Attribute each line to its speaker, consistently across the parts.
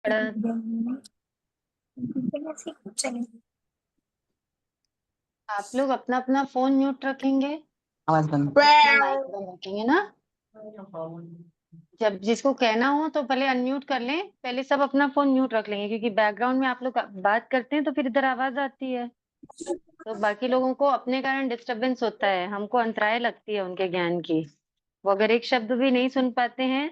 Speaker 1: पढ़ा। आप लोग अपना अपना फोन म्यूट रखेंगे,
Speaker 2: आवाज बंद।
Speaker 1: अपना माइक बंद रखेंगे ना। जब जिसको कहना हो तो पहले अनम्यूट कर लें, पहले सब अपना फोन म्यूट रख लेंगे, क्योंकि बैकग्राउंड में आप लोग बात करते हैं तो फिर इधर आवाज आती है, तो बाकी लोगों को अपने कारण डिस्टरबेंस होता है, हमको अंतराय लगती है उनके ज्ञान की। वो अगर एक शब्द भी नहीं सुन पाते हैं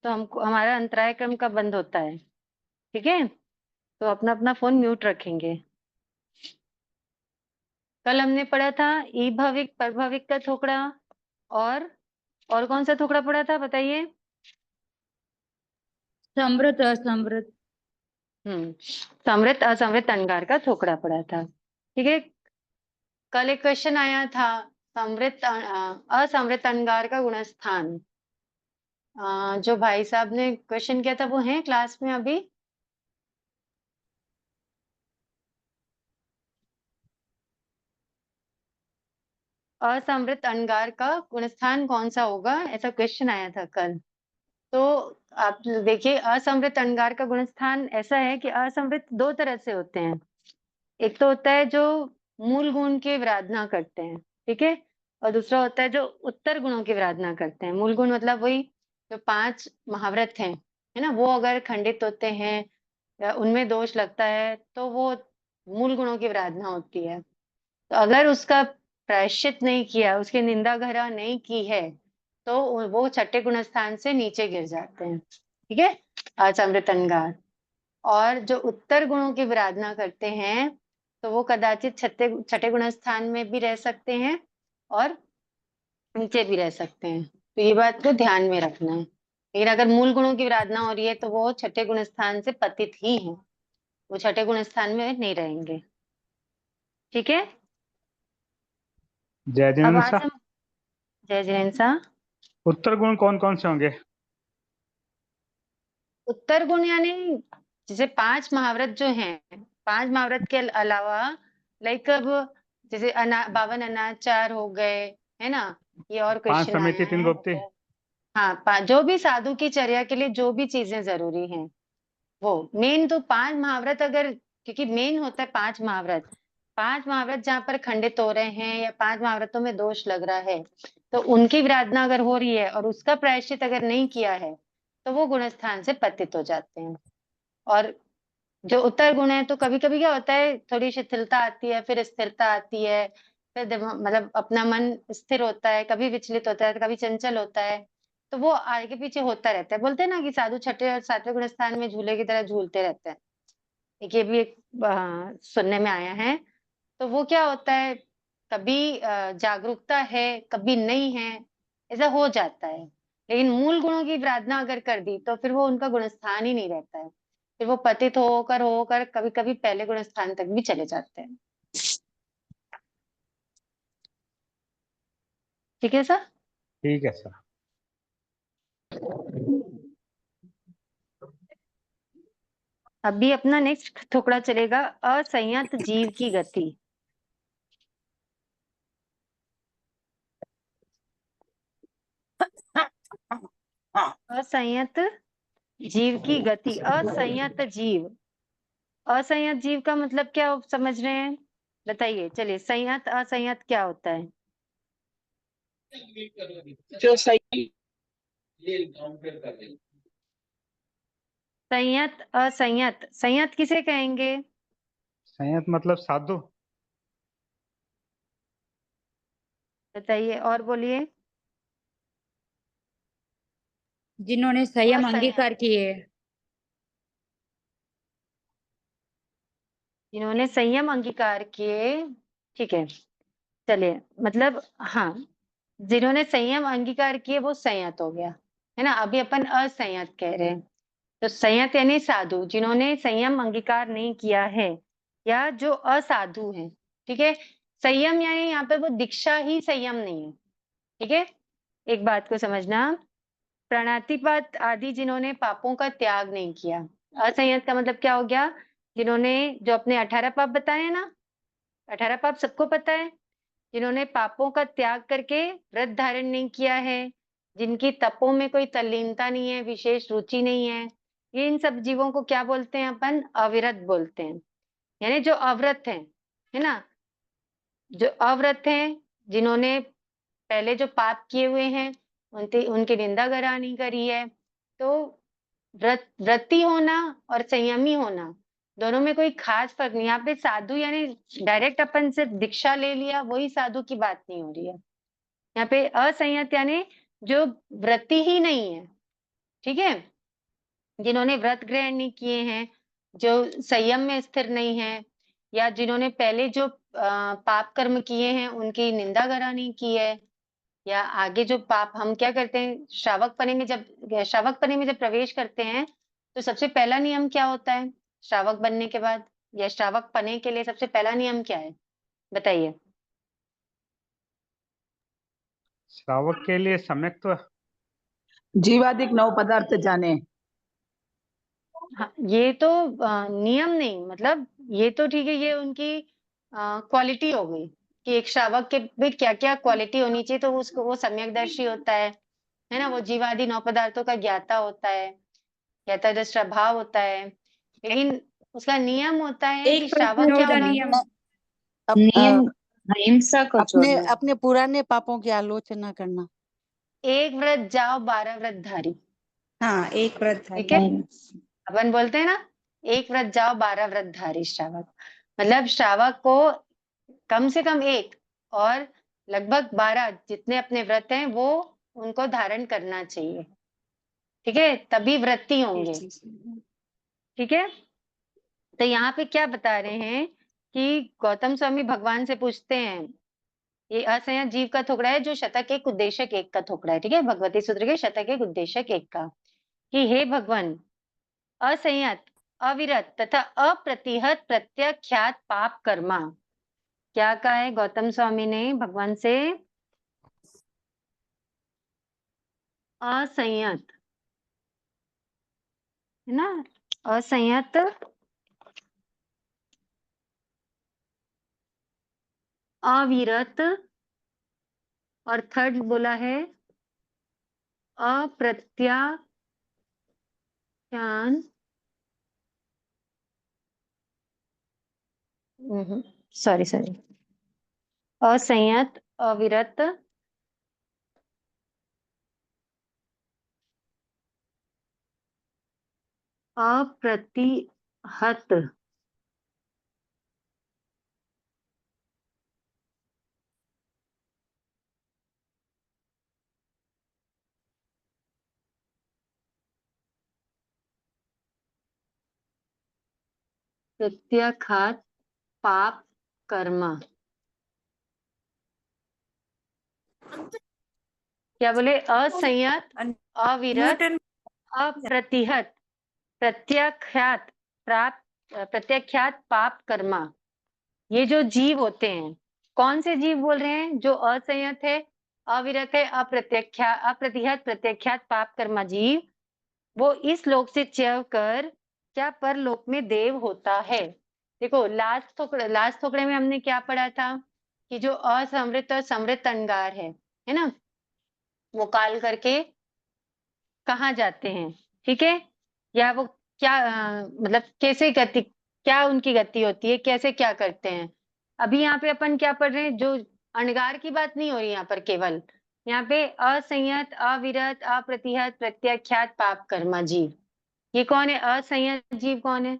Speaker 1: तो हमको हमारा अंतराय क्रम का बंद होता है। ठीक है, तो अपना अपना फोन म्यूट रखेंगे। कल हमने पढ़ा था ई भविक परभविक का थोकड़ा, और कौन सा थोकड़ा पढ़ा था बताइए।
Speaker 2: समृत असमृत।
Speaker 1: समृत असमृत अंगार का थोकड़ा पढ़ा था। ठीक है, कल एक क्वेश्चन आया था, समृत असमृत अंगार का गुणस्थान। जो भाई साहब ने क्वेश्चन किया था वो है क्लास में अभी? असमृत अंगार का गुणस्थान कौन सा होगा, ऐसा क्वेश्चन आया था कल। तो आप देखिए, असमृत अंगार का गुणस्थान ऐसा है कि असमृत दो तरह से होते हैं। एक तो होता है जो मूल गुण की विराधना करते हैं, ठीक है, और दूसरा होता है जो उत्तर गुणों की विराधना करते हैं। मूल गुण मतलब वही जो 5 महाव्रत हैं, है ना, वो अगर खंडित होते हैं या उनमें दोष लगता है तो वो मूल गुणों की विराधना होती है। तो अगर उसका प्रायश्चित नहीं किया, उसकी निंदा ग्रह नहीं की है, तो वो छठे गुणस्थान से नीचे गिर जाते हैं। ठीक है, असमृत अंगार। और जो उत्तर गुणों की विराधना करते हैं तो वो कदाचित छठे छठे गुणस्थान में भी रह सकते हैं और नीचे भी रह सकते हैं। तो ये बात को ध्यान में रखना है। लेकिन अगर मूल गुणों की विराधना हो रही है तो वो छठे गुणस्थान से पतित ही है, वो छठे गुणस्थान में नहीं रहेंगे। ठीक है,
Speaker 3: जय
Speaker 1: अब
Speaker 3: जिनेन्द्र
Speaker 1: आज
Speaker 3: साहब,
Speaker 1: हम जय जिनेन्द्र साहब।
Speaker 3: उत्तर गुण कौन कौन से होंगे?
Speaker 1: उत्तर गुण यानी जैसे 5 महाव्रत जो हैं, 5 महाव्रत के अलावा लाइक अब जैसे 52 अनाचार हो गए, है ना, ये और
Speaker 3: 5
Speaker 1: क्वेश्चन
Speaker 3: समिति
Speaker 1: आया
Speaker 3: 3
Speaker 1: है।
Speaker 3: गुप्ती।
Speaker 1: हाँ, जो भी साधु की चर्या के लिए जो भी चीजें जरूरी हैं वो मेन तो 5 महाव्रत, अगर क्योंकि मेन होता है 5 महाव्रत। 5 महाव्रत जहाँ पर खंडित हो रहे हैं या 5 महाव्रतों में दोष लग रहा है, तो उनकी विराधना अगर हो रही है और उसका प्रायश्चित अगर नहीं किया है तो वो गुणस्थान से पतित हो जाते हैं। और जो उत्तर गुण है तो कभी कभी क्या होता है, थोड़ी शिथिलता आती है, फिर स्थिरता आती है, फिर मतलब अपना मन स्थिर होता है, कभी विचलित होता है, कभी चंचल होता है, तो वो आगे पीछे होता रहता है। बोलते हैं ना कि साधु छठे और सातवें गुण स्थान में झूले की तरह झूलते रहते हैं। एक ये भी एक सुनने में आया है। तो वो क्या होता है, कभी जागरूकता है, कभी नहीं है, ऐसा हो जाता है। लेकिन मूल गुणों की प्रार्थना अगर कर दी तो फिर वो उनका गुणस्थान ही नहीं रहता है, फिर वो पतित होकर होकर कभी कभी पहले गुणस्थान तक भी चले जाते हैं। ठीक है सर।
Speaker 3: ठीक है सर।
Speaker 1: अभी अपना नेक्स्ट थोकड़ा चलेगा, असंयत जीव की गति। असंयत जीव की गति, असंयत जीव। असंयत जीव का मतलब क्या समझ रहे हैं, बताइए। चलिए, संयत असंयत क्या होता है?
Speaker 4: जो सही
Speaker 1: संयत असंयत, संयत किसे कहेंगे?
Speaker 3: संयत मतलब साधु।
Speaker 1: बताइए और बोलिए।
Speaker 2: जिन्होंने संयम
Speaker 1: असंयत,
Speaker 2: अंगीकार किए।
Speaker 1: जिन्होंने संयम अंगीकार किए। ठीक है, चलिए, मतलब हाँ, जिन्होंने संयम अंगीकार किए वो संयत हो गया, है ना। अभी अपन असंयत कह रहे हैं। तो संयत यानी साधु, जिन्होंने संयम अंगीकार नहीं किया है या जो असाधु है। ठीक है, संयम यानी यहाँ पे वो दीक्षा ही संयम नहीं है। ठीक है, एक बात को समझना, प्राणातिपात आदि जिन्होंने पापों का त्याग नहीं किया। असंयत का मतलब क्या हो गया, जिन्होंने जो अपने 18 पाप बताए हैं ना, 18 पाप सबको पता है, जिन्होंने पापों का त्याग करके व्रत धारण नहीं किया है, जिनकी तपों में कोई तल्लीनता नहीं है, विशेष रुचि नहीं है, ये इन सब जीवों को क्या बोलते हैं अपन? अविरत बोलते हैं। यानी जो अव्रत है ना, जो अव्रत हैं, जिन्होंने पहले जो पाप किए हुए हैं, उनकी निंदा करानी करी है। तो व्रती होना और संयमी होना, दोनों में कोई खास फर्क नहीं। यहाँ पे साधु यानी डायरेक्ट अपन सिर्फ दीक्षा ले लिया वही साधु की बात नहीं हो रही है। यहाँ पे असंयत यानी जो व्रती ही नहीं है, ठीक है, जिन्होंने व्रत ग्रहण नहीं किए हैं, जो संयम में स्थिर नहीं है, या जिन्होंने पहले जो पाप कर्म किए हैं उनकी निंदा करा नहीं की है, या आगे जो पाप हम क्या करते हैं, श्रावक पने में जब प्रवेश करते हैं तो सबसे पहला नियम क्या होता है श्रावक बनने के बाद, या श्रावक पने के लिए सबसे पहला नियम क्या है बताइए?
Speaker 3: श्रावक के लिए सम्यक तो
Speaker 4: जीवादिक 9 पदार्थ जाने।
Speaker 1: हाँ, ये तो नियम नहीं, मतलब ये तो ठीक है, ये उनकी क्वालिटी हो गई कि एक श्रावक के भी क्या क्या क्वालिटी होनी चाहिए, तो उसको वो सम्यकदर्शी होता है ना, वो जीवादि 9 पदार्थों का ज्ञाता होता है, ज्ञाता दृष्टा भाव होता है। लेकिन उसका नियम होता है कि
Speaker 2: एक
Speaker 1: श्रावक
Speaker 2: प्रश्न
Speaker 1: क्या
Speaker 2: होता
Speaker 1: होगा?
Speaker 2: नियम
Speaker 5: नियम
Speaker 2: अहिंसा को
Speaker 5: अपने
Speaker 2: छोड़ना।
Speaker 5: अपने पुराने पापों की आलोचना करना।
Speaker 1: एक व्रत जाओ 12 व्रत धारी,
Speaker 2: हाँ, एक व्रत
Speaker 1: ठीक है, अपन बोलते हैं ना, एक व्रत जाओ 12 व्रत धारी श्रावक, मतलब श्रावक को कम से कम एक और लगभग 12 जितने अपने व्रत हैं वो उनको धारण करना चाहिए, ठीक है, तभी व्रती होंगे, ठीक है। तो यहाँ पे क्या बता रहे हैं कि गौतम स्वामी भगवान से पूछते हैं, ये असंयत जीव का थोकड़ा है जो शतक एक उद्देशक एक का थोकड़ा है, ठीक है, भगवती सूत्र के शतक एक उद्देशक एक का, कि हे भगवान, असंयत, अविरत तथा अप्रतिहत प्रत्याख्यात पाप कर्मा, क्या कहा है गौतम स्वामी ने भगवान से? असंयत, है ना, असंयत, अविरत, और थर्ड बोला है अप्रत्याख्यान, सॉरी असंयत, अविरत, अप्रतिहत, प्रत्याख्यात पाप कर्मा, क्या बोले? असंयत, अविरत, अप्रतिहत प्रत्याख्यात प्रत्याख्यात पाप कर्मा, ये जो जीव होते हैं, कौन से जीव बोल रहे हैं? जो असंयत है, अविरत है, अप्रतिहत प्रत्याख्यात पाप कर्मा जीव, वो इस लोक से च्यव कर क्या परलोक में देव होता है। देखो लास्ट थोकड़े में हमने क्या पढ़ा था कि जो असमृत और समृत अंगार है ना, वो काल करके कहाँ जाते हैं, ठीक है, या वो क्या मतलब कैसे गति, क्या उनकी गति होती है, कैसे क्या करते हैं। अभी यहाँ पे अपन क्या पढ़ रहे हैं, जो अणगार की बात नहीं हो रही यहाँ पर, केवल यहाँ पे असंयत, अविरत, अप्रतिहत प्रत्याख्यात पाप कर्मा जीव, ये कौन है? असंयत जीव कौन है?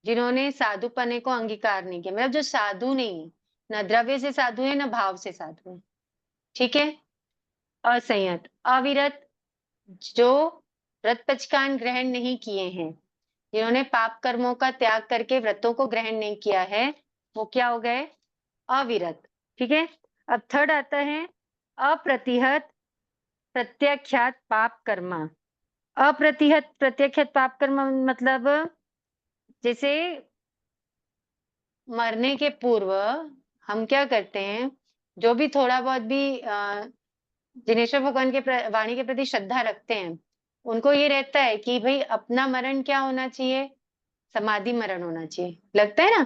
Speaker 1: जिन्होंने साधुपने को अंगीकार नहीं किया, मतलब जो साधु नहीं है, न द्रव्य से साधु है न भाव से साधु है, ठीक है, असंयत। अविरत, जो व्रत पचकान ग्रहण नहीं किए हैं, जिन्होंने पाप कर्मों का त्याग करके व्रतों को ग्रहण नहीं किया है, वो क्या हो गए? अविरत, ठीक है। अब थर्ड आता है अप्रतिहत प्रत्याख्यात पाप कर्मा। अप्रतिहत प्रत्याख्यात पाप कर्म मतलब जैसे मरने के पूर्व हम क्या करते हैं, जो भी थोड़ा बहुत भी जिनेश्वर भगवान के वाणी के प्रति श्रद्धा रखते हैं, उनको ये रहता है कि भाई अपना मरण क्या होना चाहिए? समाधि मरण होना चाहिए, लगता है ना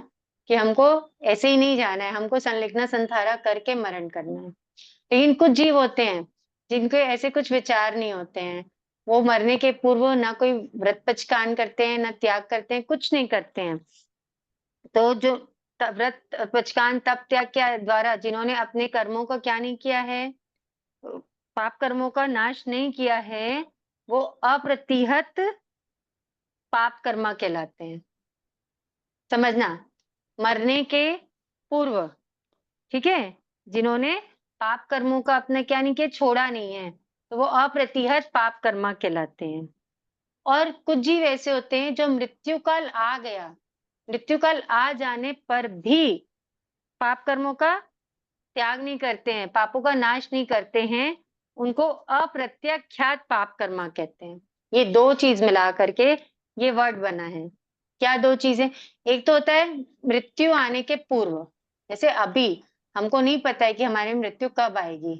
Speaker 1: कि हमको ऐसे ही नहीं जाना है, हमको संलिग्न संथारा करके मरण करना है। लेकिन कुछ जीव होते हैं जिनके ऐसे कुछ विचार नहीं होते हैं, वो मरने के पूर्व ना कोई व्रत पचकान करते हैं, ना त्याग करते हैं, कुछ नहीं करते हैं। तो जो व्रत पचकान तप त्याग के द्वारा जिन्होंने अपने कर्मों का क्या नहीं किया है, पाप कर्मों का नाश नहीं किया है, वो अप्रतिहत पाप कर्मा कहलाते हैं। समझना, मरने के पूर्व, ठीक है, जिन्होंने पाप कर्मों का अपना क्या नहीं किया, छोड़ा नहीं है, तो वो अप्रतिहत पाप कर्मा कहलाते हैं। और कुछ जीव ऐसे होते हैं जो मृत्यु काल आ गया, मृत्यु काल आ जाने पर भी पाप कर्मों का त्याग नहीं करते हैं, पापों का नाश नहीं करते हैं, उनको अप्रत्याख्यात पाप कर्मा कहते हैं। ये दो चीज मिला करके ये वर्ड बना है। क्या दो चीजें? एक तो होता है मृत्यु आने के पूर्व, जैसे अभी हमको नहीं पता है कि हमारी मृत्यु कब आएगी,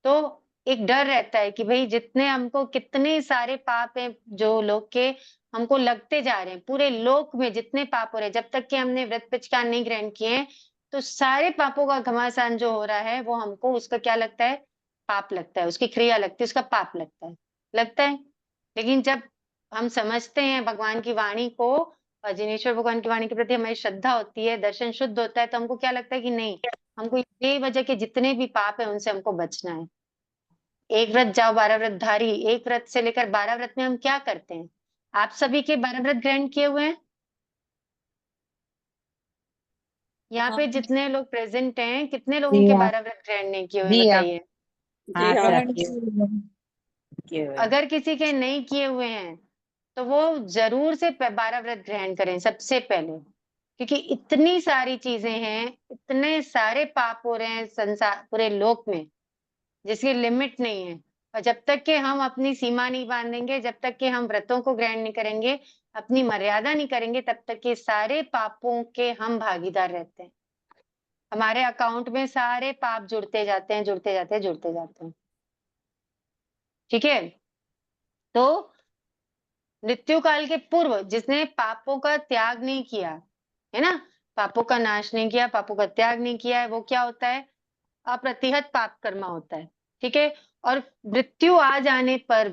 Speaker 1: तो एक डर रहता है कि भाई जितने हमको कितने सारे पाप हैं जो लोग के हमको लगते जा रहे हैं, पूरे लोक में जितने पाप हो रहे हैं, जब तक कि हमने व्रत पचकान नहीं ग्रहण किए, तो सारे पापों का घमासान जो हो रहा है वो हमको उसका क्या लगता है, पाप लगता है, उसकी क्रिया लगती है, उसका पाप लगता है। लेकिन जब हम समझते हैं भगवान की वाणी को और जिनेश्वर भगवान की वाणी के प्रति हमारी श्रद्धा होती है, दर्शन शुद्ध होता है, तो हमको क्या लगता है कि नहीं, हमको बेवजह के जितने भी पाप है उनसे हमको बचना है। एक व्रत जाओ 12 व्रत धारी, एक व्रत से लेकर 12 व्रत में हम क्या करते हैं? आप सभी के 12 व्रत ग्रहण किए हुए हैं? यहाँ पे जितने लोग प्रेजेंट हैं, कितने लोगों के 12 व्रत ग्रहण नहीं किए हुए हैं, बताइए।
Speaker 2: हाँ
Speaker 4: हाँ,
Speaker 2: सर।
Speaker 1: अगर किसी के नहीं किए हुए हैं तो वो जरूर से 12 व्रत ग्रहण करें सबसे पहले, क्योंकि इतनी सारी चीजें हैं, इतने सारे पाप हो रहे हैं संसार पूरे लोक में जिसकी लिमिट नहीं है। और जब तक कि हम अपनी सीमा नहीं बांधेंगे, जब तक कि हम व्रतों को ग्रहण नहीं करेंगे, अपनी मर्यादा नहीं करेंगे, तब तक कि सारे पापों के हम भागीदार रहते हैं। हमारे अकाउंट में सारे पाप जुड़ते जाते हैं, जुड़ते जाते हैं, जुड़ते जाते हैं। ठीक है, तो मृत्यु काल के पूर्व जिसने पापों का त्याग नहीं किया है ना, पापों का नाश नहीं किया, पापों का त्याग नहीं किया है, वो क्या होता है, अप्रतिहत पाप कर्मा होता है। ठीक है, और मृत्यु आ जाने पर,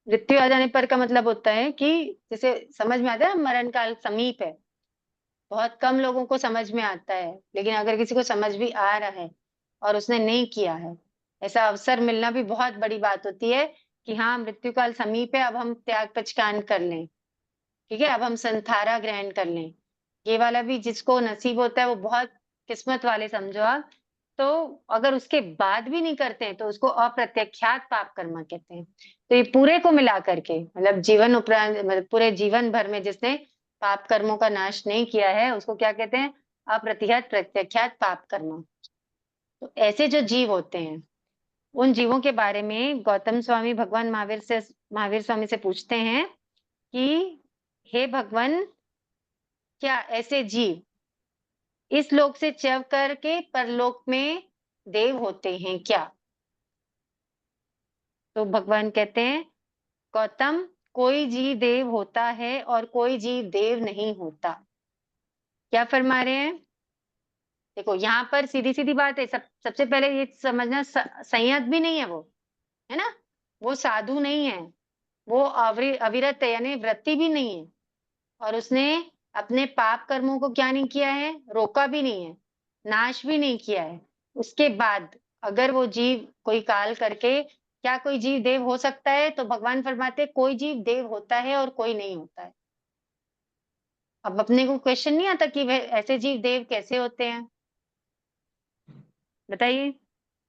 Speaker 1: मृत्यु आ जाने पर का मतलब होता है कि जैसे समझ में आता है मरण काल समीप है, बहुत कम लोगों को समझ में आता है, लेकिन अगर किसी को समझ भी आ रहा है और उसने नहीं किया है, ऐसा अवसर मिलना भी बहुत बड़ी बात होती है कि हाँ मृत्यु काल समीप है, अब हम त्याग पचकान कर लें। ठीक है, अब हम संथारा ग्रहण कर लें। ये वाला भी जिसको नसीब होता है वो बहुत किस्मत वाले समझो आप। तो अगर उसके बाद भी नहीं करते हैं तो उसको अप्रत्याख्यात पाप कर्म कहते हैं। तो ये पूरे को मिला करके मतलब जीवन उपरांत, मतलब पूरे जीवन भर में जिसने पाप कर्मों का नाश नहीं किया है उसको क्या कहते हैं, अप्रतिहत प्रत्याख्यात पाप कर्म। तो ऐसे जो जीव होते हैं उन जीवों के बारे में गौतम स्वामी भगवान महावीर स्वामी से पूछते हैं कि हे भगवान, क्या ऐसे जीव इस लोक से च्यव करके परलोक में देव होते हैं क्या? तो भगवान कहते हैं गौतम, कोई जीव देव होता है और कोई जीव देव नहीं होता। क्या फरमा रहे हैं? देखो यहाँ पर सीधी सीधी बात है, सबसे पहले ये समझना, संयत भी नहीं है वो, है ना, वो साधु नहीं है, वो अविरत है यानी व्रती भी नहीं है, और उसने अपने पाप कर्मों को क्या नहीं किया है, रोका भी नहीं है, नाश भी नहीं किया है। उसके बाद अगर वो जीव कोई काल करके, क्या कोई जीव देव हो सकता है? तो भगवान फरमाते कोई जीव देव होता है और कोई नहीं होता है। अब अपने को क्वेश्चन नहीं आता कि वह ऐसे जीव देव कैसे होते हैं, बताइए,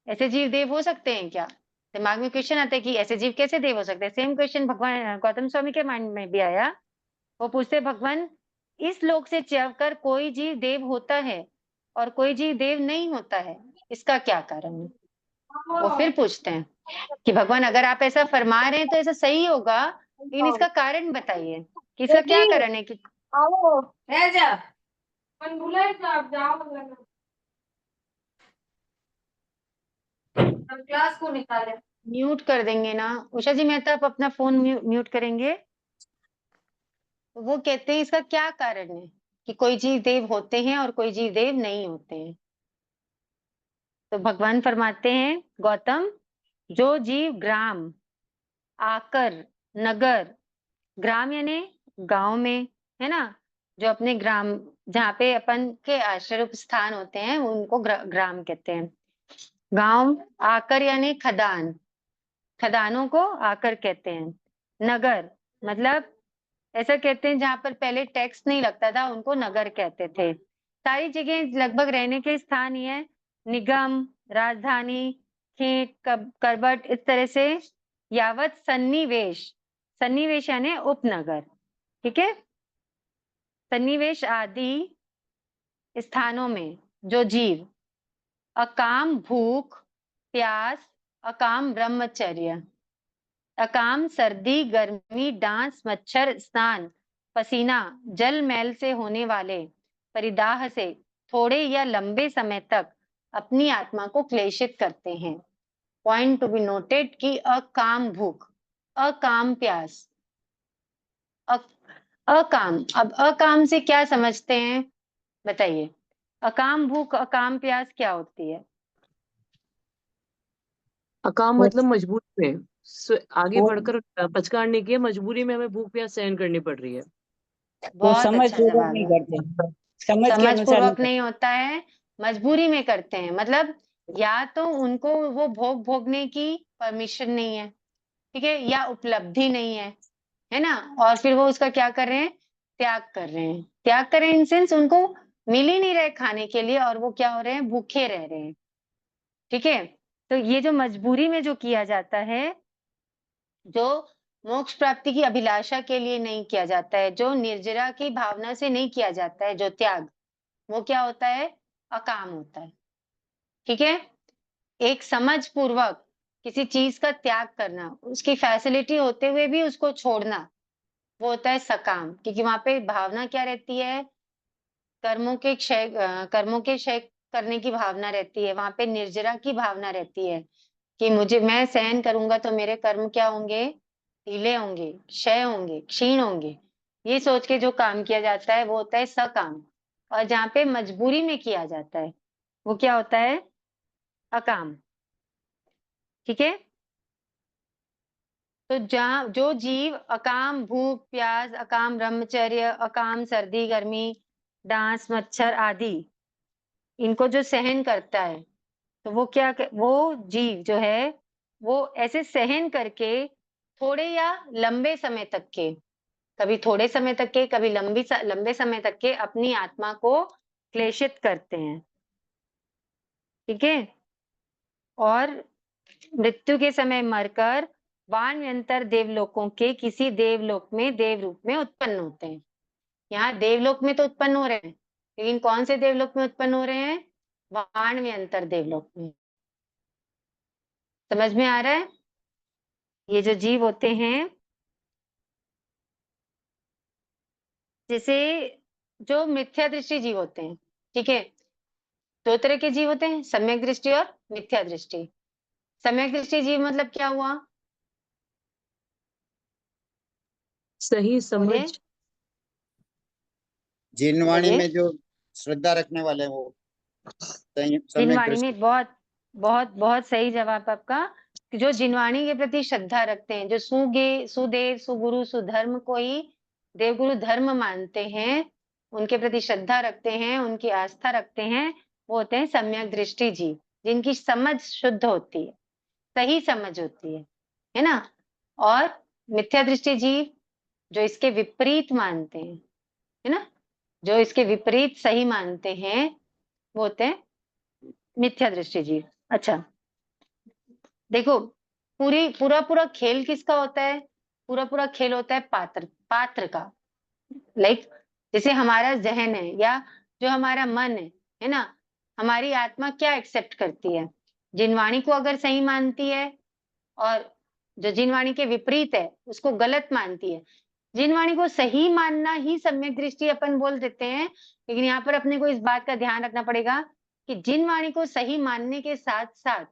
Speaker 1: ऐसे जीव देव हो सकते हैं क्या? दिमाग में क्वेश्चन आता है कि ऐसे जीव कैसे देव हो सकते हैं। सेम क्वेश्चन भगवान गौतम स्वामी के माइंड में भी आया। वो पूछते भगवान, इस लोक से च्यव कर कोई जीव देव होता है और कोई जीव देव नहीं होता है, इसका क्या कारण है? वो फिर पूछते हैं कि भगवान अगर आप ऐसा फरमा रहे हैं तो ऐसा सही होगा, लेकिन इसका कारण बताइए कि इसका क्या कारण है कि
Speaker 6: क्लास को निकाले।
Speaker 1: म्यूट कर देंगे ना उषा जी मेहता, आप अपना फोन म्यूट करेंगे। तो वो कहते हैं इसका क्या कारण है कि कोई जीव देव होते हैं और कोई जीव देव नहीं होते हैं। तो भगवान फरमाते हैं गौतम, जो जीव ग्राम आकर, नगर, ग्राम यानी गांव में, है ना, जो अपने ग्राम जहाँ पे अपन के आश्रय रूप स्थान होते हैं उनको ग्राम कहते हैं। गांव, आकर यानी खदान, खदानों को आकर कहते हैं। नगर मतलब ऐसा कहते हैं जहां पर पहले टैक्स नहीं लगता था उनको नगर कहते थे। सारी जगह लगभग रहने के स्थान ही है। निगम, राजधानी, खेत, करबट, इस तरह से यावत सन्निवेश, सन्निवेश यानी उपनगर, ठीक है। सन्निवेश आदि स्थानों में जो जीव अकाम भूख प्यास, अकाम ब्रह्मचर्य, अकाम सर्दी गर्मी डांस मच्छर स्नान पसीना जल मैल से होने वाले परिदाह से थोड़े या लंबे समय तक अपनी आत्मा को क्लेशित करते हैं। पॉइंट टू बी नोटेड कि अकाम भूख, अकाम प्यास, अकाम, अब अकाम से क्या समझते हैं बताइए। अकाम भूख अकाम प्यास क्या होती है?
Speaker 2: अकाम मतलब मजबूरी में आगे
Speaker 4: वो-
Speaker 2: बढ़कर पचकाड़ने की है, मजबूरी में हमें भूख प्यास सहन करनी पड़ रही है।
Speaker 4: वो
Speaker 1: बहुत
Speaker 4: समझ
Speaker 1: अच्छा
Speaker 4: पूर्वक
Speaker 1: जवाब
Speaker 4: नहीं
Speaker 1: है।
Speaker 4: करते, समझ के
Speaker 1: समझ
Speaker 4: अनुसार
Speaker 1: पूर्वक
Speaker 4: नहीं
Speaker 1: नहीं होता है, मजबूरी में करते हैं। मतलब या तो उनको वो भोग भोगने की परमिशन नहीं है, ठीक है, या उपलब्धि नहीं है ना, और फिर वो उसका क्या कर रहे हैं, त्याग कर रहे हैं। त्याग कर रहे हैं इन सेंस उनको मिल ही नहीं रहे खाने के लिए और वो क्या हो रहे हैं, भूखे रह रहे हैं, ठीक है। तो ये जो मजबूरी में जो किया जाता है, जो मोक्ष प्राप्ति की अभिलाषा के लिए नहीं किया जाता है, जो निर्जरा की भावना से नहीं किया जाता है, जो त्याग, वो क्या होता है, अकाम होता है, ठीक है। एक समझ पूर्वक किसी चीज का त्याग करना, उसकी फैसिलिटी होते हुए भी उसको छोड़ना, वो होता है सकाम, क्योंकि वहां पे भावना क्या रहती है, कर्मों के क्षय करने की भावना रहती है। वहां पे निर्जरा की भावना रहती है कि मुझे, मैं सहन करूंगा तो मेरे कर्म क्या होंगे, ढीले होंगे, क्षय होंगे, क्षीण होंगे। ये सोच के जो काम किया जाता है वो होता है सकाम, और जहाँ पे मजबूरी में किया जाता है वो क्या होता है, अकाम, ठीक है। तो जहाँ जो जीव अकाम भूख प्यास, अकाम ब्रह्मचर्य, अकाम सर्दी गर्मी डांस मच्छर आदि इनको जो सहन करता है, तो वो वो जीव जो है वो ऐसे सहन करके थोड़े या लंबे समय तक के, कभी थोड़े समय तक के, कभी लंबे समय तक के अपनी आत्मा को क्लेशित करते हैं, ठीक है। और मृत्यु के समय मरकर वानयंतर देवलोकों के किसी देवलोक में देव रूप में उत्पन्न होते हैं। यहाँ देवलोक में तो उत्पन्न हो रहे हैं, लेकिन कौन से देवलोक में उत्पन्न हो रहे हैं, वानव्यंतर देवलोक में। समझ में आ रहा है? ये जो जीव होते हैं, जैसे जो मिथ्या दृष्टि जीव होते हैं, ठीक है, दो तरह के जीव होते हैं, सम्यक दृष्टि और मिथ्या दृष्टि। सम्यक दृष्टि जीव मतलब क्या हुआ,
Speaker 2: सही समझ,
Speaker 1: बोलिए
Speaker 7: जिनवाणी
Speaker 1: बताइए।
Speaker 7: में जो श्रद्धा रखने वाले हैं वो सम्यक
Speaker 1: जिनवाणी
Speaker 7: दृष्टि।
Speaker 1: में, बहुत बहुत बहुत सही जवाब आपका, कि जो जिनवाणी के प्रति श्रद्धा रखते हैं, जो सुदेव सुगुरु सुधर्म को ही देवगुरु धर्म मानते हैं, उनके प्रति श्रद्धा रखते हैं, उनकी आस्था रखते हैं, वो होते हैं सम्यक दृष्टि जीव, जिनकी समझ शुद्ध होती है, सही समझ होती है ना। और मिथ्या दृष्टि जीव जो इसके विपरीत मानते हैं, है ना, जो इसके विपरीत सही मानते हैं, वो होते हैं मिथ्या दृष्टि जीव। अच्छा देखो, पूरा पूरा खेल किसका होता है, पूरा पूरा खेल होता है पात्र का। लाइक जैसे हमारा जहन है या जो हमारा मन है ना, हमारी आत्मा क्या एक्सेप्ट करती है, जिनवाणी को अगर सही मानती है, और जो जिनवाणी के विपरीत है उसको गलत मानती है। जिनवाणी को सही मानना ही सम्यक दृष्टि अपन बोल देते हैं, लेकिन यहाँ पर अपने को इस बात का ध्यान रखना पड़ेगा कि जिनवाणी को सही मानने के साथ साथ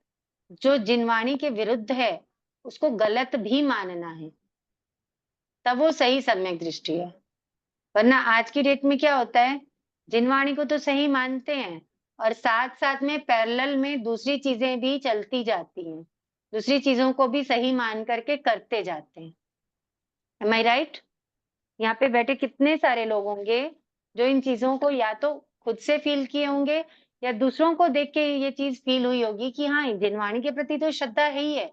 Speaker 1: जो जिनवाणी के विरुद्ध है उसको गलत भी मानना है, तब वो सही सम्यक दृष्टि है। वरना आज की डेट में क्या होता है, जिनवाणी को तो सही मानते हैं और साथ साथ में पैरेलल में दूसरी चीजें भी चलती जाती हैं, दूसरी चीजों को भी सही मान करके करते जाते हैं। एम आई राइट? यहाँ पे बैठे कितने सारे लोग होंगे जो इन चीजों को या तो खुद से फील किए होंगे या दूसरों को देख के ये चीज फील हुई होगी कि हाँ, जिनवाणी के प्रति तो श्रद्धा है ही है,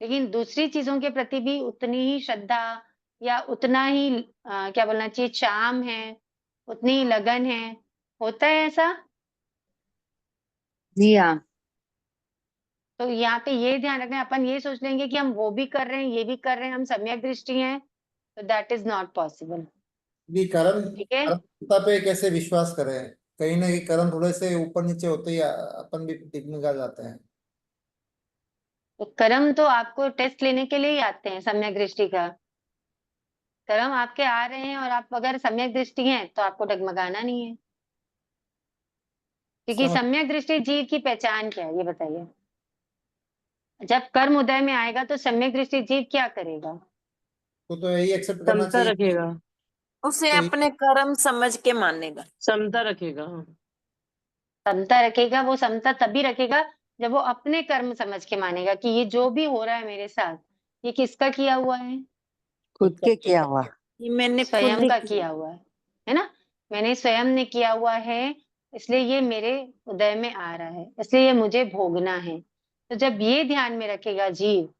Speaker 1: लेकिन दूसरी चीजों के प्रति भी उतनी ही श्रद्धा या उतना ही क्या बोलना चाहिए, चाम है, उतनी ही लगन है। होता है ऐसा?
Speaker 4: जी हाँ।
Speaker 1: तो यहाँ पे ये ध्यान रखना है, अपन ये सोच लेंगे कि हम वो भी कर रहे हैं, ये भी कर रहे हैं, हम सम्यक दृष्टि हैं, तो दैट इज नॉट पॉसिबल।
Speaker 7: भी कर्म
Speaker 1: ठीक है?
Speaker 7: कर्मता पे कैसे विश्वास करें? कहीं ना कहीं कर्म थोड़े से ऊपर नीचे होते ही अपन भी डिगमिगा जाते हैं।
Speaker 1: तो कर्म तो आपको टेस्ट लेने के लिए ही आते हैं, सम्यक दृष्टि का। कर्म आपके आ रहे हैं और आप अगर सम्यक दृष्टि हैं तो आपको डगमगाना नहीं है, क्योंकि
Speaker 7: समझ-
Speaker 1: सम्यक दृष्टि जीव की पहचान क्या है ये बताइए। जब कर्म उदय में आएगा तो सम्यक दृष्टि जीव क्या करेगा?
Speaker 7: तो यही एक्सेप्ट करना
Speaker 2: समता
Speaker 7: चाहिए।
Speaker 2: रखेगा,
Speaker 8: उसे
Speaker 7: तो
Speaker 8: अपने कर्म समझ के मानेगा।
Speaker 2: समता रखेगा। हाँ।
Speaker 1: समता रखेगा, वो समता तभी रखेगा जब वो अपने कर्म समझ के मानेगा कि ये जो भी हो रहा है मेरे साथ, ये किसका किया हुआ है?
Speaker 5: खुद के किया हुआ।
Speaker 8: ये मैंने खुद
Speaker 1: स्वयं
Speaker 8: ही
Speaker 1: का किया हुआ है ना? मैंने स्वयं ने किया हुआ है, इसलिए ये मेरे उदय में आ रहा है, इसलिए ये मुझे भोगना है। तो जब ये ध्यान में रखेगा जीव,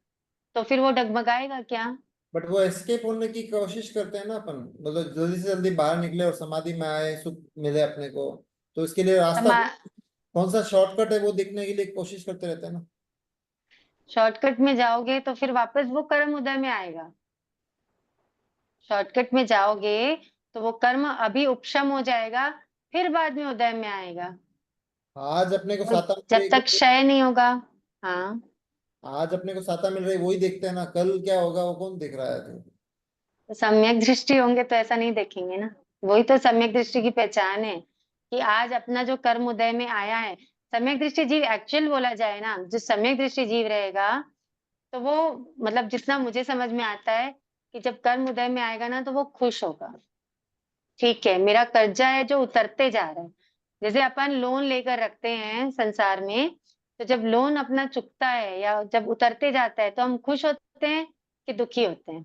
Speaker 1: तो फिर वो डगमगाएगा क्या?
Speaker 7: बट वो एस्केप होने की कोशिश करते हैं ना अपन, मतलब जल्दी से जल्दी बाहर निकले और समाधि में आए, सुख मिले अपने को। तो इसके लिए रास्ता कौन सा शॉर्टकट है वो देखने के लिए कोशिश करते रहते हैं ना।
Speaker 1: शॉर्टकट में जाओगे तो फिर वापस वो कर्म उदय में आएगा। शॉर्टकट में जाओगे तो वो कर्म अभी उपशम हो जाएगा, फिर बाद में उदय में आएगा,
Speaker 7: आज अपने को साता मिल
Speaker 1: जब
Speaker 7: रही
Speaker 1: तक क्षय नहीं होगा। हाँ,
Speaker 7: आज अपने को साता मिल रही वही देखते हैं ना, कल क्या होगा वो कौन देख रहा है?
Speaker 1: तो सम्यक दृष्टि होंगे तो ऐसा नहीं देखेंगे ना। वही तो सम्यक दृष्टि की पहचान है कि आज अपना जो कर्म उदय में आया है, सम्यक दृष्टि जीव एक्चुअल बोला जाए ना, जो सम्यक दृष्टि जीव रहेगा तो वो, मतलब जितना मुझे समझ में आता है कि जब कर्म उदय में आएगा ना तो वो खुश होगा। ठीक है, मेरा कर्जा है जो उतरते जा रहा है। जैसे अपन लोन लेकर रखते हैं संसार में, तो जब लोन अपना चुकता है या जब उतरते जाता है तो हम खुश होते हैं कि दुखी होते हैं?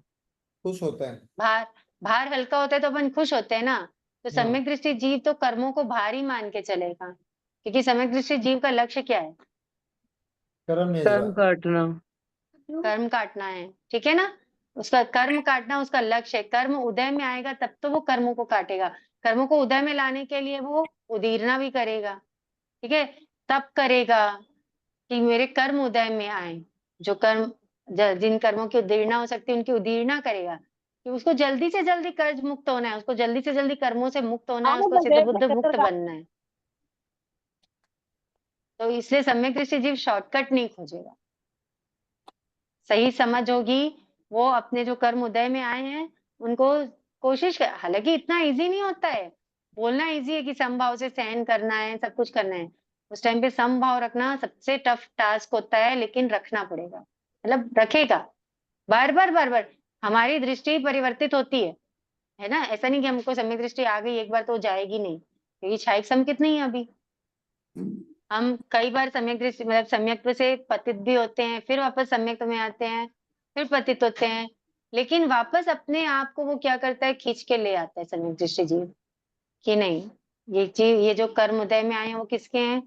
Speaker 7: खुश होते हैं।
Speaker 1: भार भार हल्का होता है तो अपन खुश होते हैं ना। तो
Speaker 7: हाँ।
Speaker 1: सम्यक दृष्टि जीव तो कर्मों को भारी मान के चलेगा, क्योंकि सम्यक दृष्टि जीव का लक्ष्य क्या है?
Speaker 7: कर्म नहीं
Speaker 2: कर्म काटना।
Speaker 1: कर्म काटना है, ठीक है ना? उसका कर्म काटना उसका लक्ष्य है। कर्म उदय में आएगा तब तो वो कर्मों को काटेगा। कर्मों को उदय में लाने के लिए वो उदीरना भी करेगा, ठीक है? तब करेगा कि मेरे कर्म उदय में आए। जो कर्म जिन कर्मों की उदीरना हो सकती है उनकी उदीरना करेगा, कि उसको जल्दी से जल्दी कर्ज मुक्त होना है, उसको जल्दी से जल्दी कर्मों से मुक्त होना है, उसको सिद्ध बुद्ध मुक्त बनना है। तो इसलिए सम्यक दृष्टि जीव शॉर्टकट नहीं खोजेगा, सही समझ होगी। वो अपने जो कर्म उदय में आए हैं उनको कोशिश कर, हालांकि इतना इजी नहीं होता है। बोलना इजी है कि समभाव से सहन करना है, सब कुछ करना है। उस टाइम पे समभाव रखना सबसे टफ टास्क होता है, लेकिन रखना पड़ेगा, मतलब रखेगा बार बार बार बार। हमारी दृष्टि परिवर्तित होती है ना? ऐसा नहीं कि हमको सम्यक दृष्टि आ गई एक बार तो जाएगी नहीं, क्योंकि क्षायिक समकित नहीं है अभी। हम कई बार सम्यक दृष्टि मतलब सम्यक से पतित भी होते हैं, फिर वापस सम्यक में आते हैं, फिर पतित होते हैं, लेकिन वापस अपने आप को वो क्या करता है, खींच के ले आता है सम्यक दृष्टि जीव कि नहीं, ये चीज, ये जो कर्म उदय में आए हैं वो किसके हैं?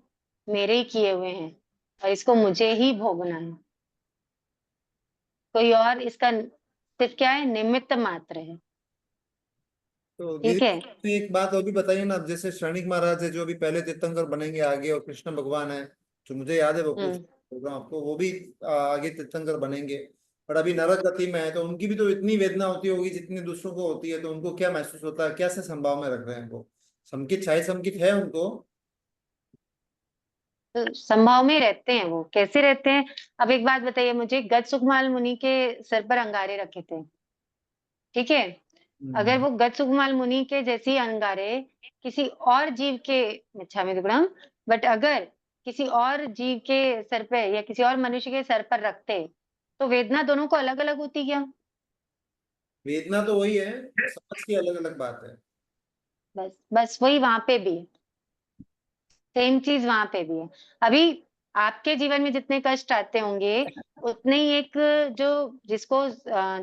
Speaker 1: मेरे ही किए हुए हैं, और इसको मुझे ही भोगना है। कोई और इसका सिर्फ क्या है, निमित्त मात्र है।
Speaker 7: तो
Speaker 1: ठीक है?
Speaker 7: तो एक बात और भी बताइए ना, जैसे शरणिक महाराज है जो अभी पहले तीर्थंकर बनेंगे आगे, और कृष्ण भगवान है जो मुझे याद है वो पूछ प्रोग्राम आपको, वो भी आगे तीर्थंकर बनेंगे, और अभी नरक गति में है, तो उनकी भी तो इतनी वेदना होती होगी जितनी दूसरों को होती है, तो उनको क्या महसूस होता है, कैसे संभाव में रख रहे हैं वो? समकित शायद समकित है उनको।
Speaker 1: तो संभाव में रहते हैं वो, कैसे रहते हैं? अब एक बात बताइए मुझे, गज सुखमाल मुनि के सर पर अंगारे रखे थे, ठीक है? अगर वो गज सुखमाल मुनि के जैसी अंगारे किसी और जीव के, अच्छा में दुकड़म, बट अगर किसी और जीव के सर पे या किसी और मनुष्य के सर पर रखते तो वेदना दोनों को अलग अलग होती क्या?
Speaker 7: वेदना तो वही है, समझ की अलग अलग बात है।
Speaker 1: बस बस वही वहां पे भी सेम चीज वहां पे भी है। अभी आपके जीवन में जितने कष्ट आते होंगे उतने ही एक जो जिसको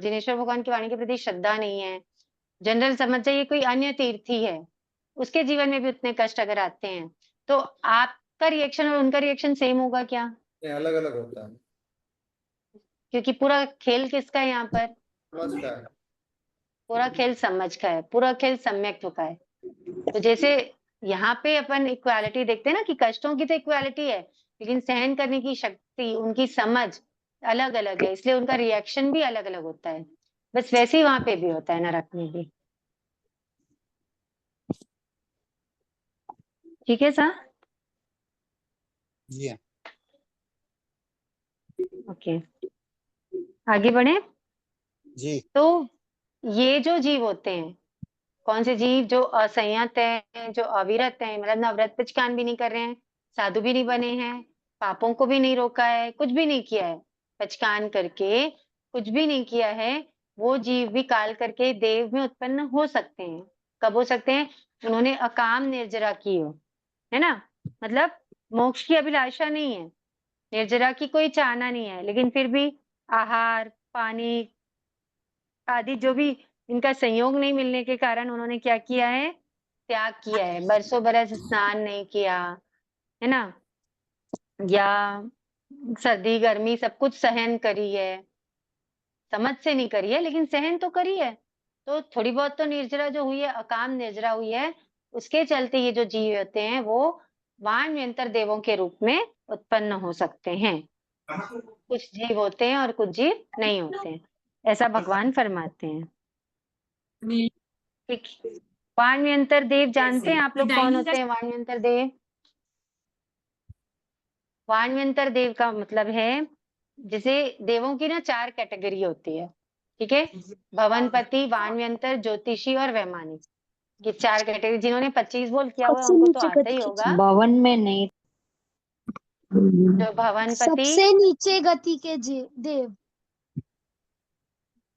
Speaker 1: जिनेश्वर भगवान की वाणी के प्रति श्रद्धा नहीं है, जनरल समझ जाइए कोई अन्य तीर्थी है, उसके जीवन में भी उतने कष्ट अगर आते हैं तो आपका रिएक्शन और उनका रिएक्शन सेम होगा क्या?
Speaker 7: ये अलग अलग होता है।
Speaker 1: क्योंकि पूरा खेल किसका है यहाँ पर?
Speaker 7: समझ का है।
Speaker 1: पूरा खेल समझ का है, पूरा खेल सम्यक्त्व का है। तो जैसे यहाँ पे अपन इक्वालिटी देखते हैं ना कि कष्टों की तो इक्वालिटी है, लेकिन सहन करने की शक्ति, उनकी समझ अलग अलग है, इसलिए उनका रिएक्शन भी अलग अलग होता है। बस वैसे ही वहां पे भी होता है नरक में भी। ठीक है सर?
Speaker 5: जी हाँ।
Speaker 1: ओके, आगे बढ़े।
Speaker 5: जी
Speaker 1: तो ये जो जीव होते हैं, कौन से जीव? जो असंयत है, जो अविरत है, मतलब ना व्रत पिचकान भी नहीं कर रहे हैं, साधु भी नहीं बने हैं, पापों को भी नहीं रोका है, कुछ भी नहीं किया है, पचकान करके कुछ भी नहीं किया है, वो जीव भी काल करके देव में उत्पन्न हो सकते हैं। कब हो सकते हैं? उन्होंने अकाम निर्जरा की हो, है ना, मतलब मोक्ष की अभिलाषा नहीं है, निर्जरा की कोई चाहना नहीं है, लेकिन फिर भी आहार पानी आदि जो भी इनका संयोग नहीं मिलने के कारण उन्होंने क्या किया है? त्याग किया है। बरसों बरस स्नान नहीं किया, है ना, या सर्दी गर्मी सब कुछ सहन करी है, समझ से नहीं करी है लेकिन सहन तो करी है। तो थोड़ी बहुत तो निर्जरा जो हुई है, अकाम निर्जरा हुई है, उसके चलते ये जो जीव होते हैं वो वान व्यंतर देवों के रूप में उत्पन्न हो सकते हैं। कुछ जीव होते हैं और कुछ जीव नहीं होते हैं, ऐसा भगवान फरमाते हैं। ठीक, वाणव्यंतर देव जानते हैं आप लोग कौन होते हैं वाणव्यंतर देव? वाणव्यंतर देव का मतलब है, जैसे देवों की ना 4 कैटेगरी होती है, ठीक है, भवनपति, वाणव्यंतर, ज्योतिषी और वैमानिक। ये 4 कैटेगरी, जिन्होंने 25 बोल किया हुआ है उनको तो आता ही होगा।
Speaker 4: भवन में नहीं।
Speaker 1: जो भवनपति,
Speaker 9: सबसे नीचे गति के देव।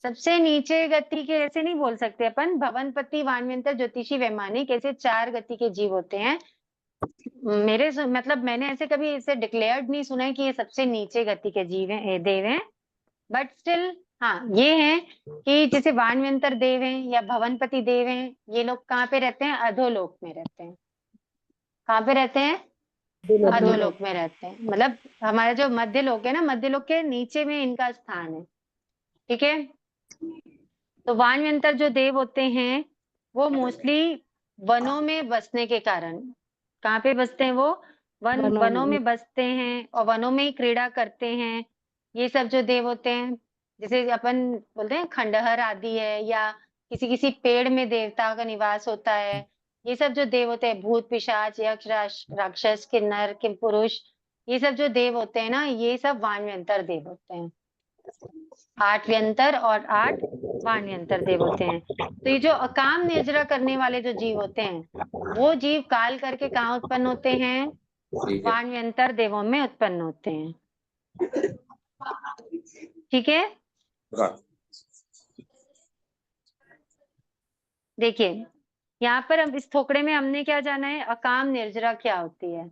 Speaker 1: सबसे नीचे गति के ऐसे नहीं बोल सकते अपन, भवनपति, वाणव्यंतर, ज्योतिषी, वैमानिक, ऐसे 4 गति के जीव होते हैं। मतलब मैंने ऐसे कभी इसे डिक्लेयर्ड नहीं सुना है कि ये सबसे नीचे गति के जीव हैं, देव हैं, बट स्टिल हाँ ये है कि जैसे वाणव्यंतर देव हैं या भवनपति देव हैं, ये लोग कहाँ पे रहते हैं? अधोलोक में रहते हैं। कहाँ पे रहते हैं? अधोलोक में रहते हैं। मतलब हमारा जो मध्य लोक है ना, मध्य लोक के नीचे में इनका स्थान है, ठीक है। तो वाणव्यंतर जो देव होते हैं वो मोस्टली वनों में बसने के कारण, कहाँ पे बसते हैं वो? वनों में बसते हैं और वनों में ही क्रीड़ा करते हैं। ये सब जो देव होते हैं, जैसे अपन बोलते हैं खंडहर आदि है, या किसी किसी पेड़ में देवता का निवास होता है, ये सब जो देव होते हैं, भूत पिशाच यक्ष राक्षस किन्नर किम पुरुष, ये सब जो देव होते हैं ना, ये सब वाणव्यंतर देव होते हैं। 8 व्यंतर और 8 वाणव्यंतर देव होते हैं। तो ये जो अकाम निर्जरा करने वाले जो जीव होते हैं, वो जीव काल करके कहाँ उत्पन्न होते हैं? वाणव्यंतर देवों में उत्पन्न होते हैं, ठीक है। देखिए यहाँ पर हम इस थोकड़े में हमने क्या जाना है? अकाम निर्जरा क्या होती है?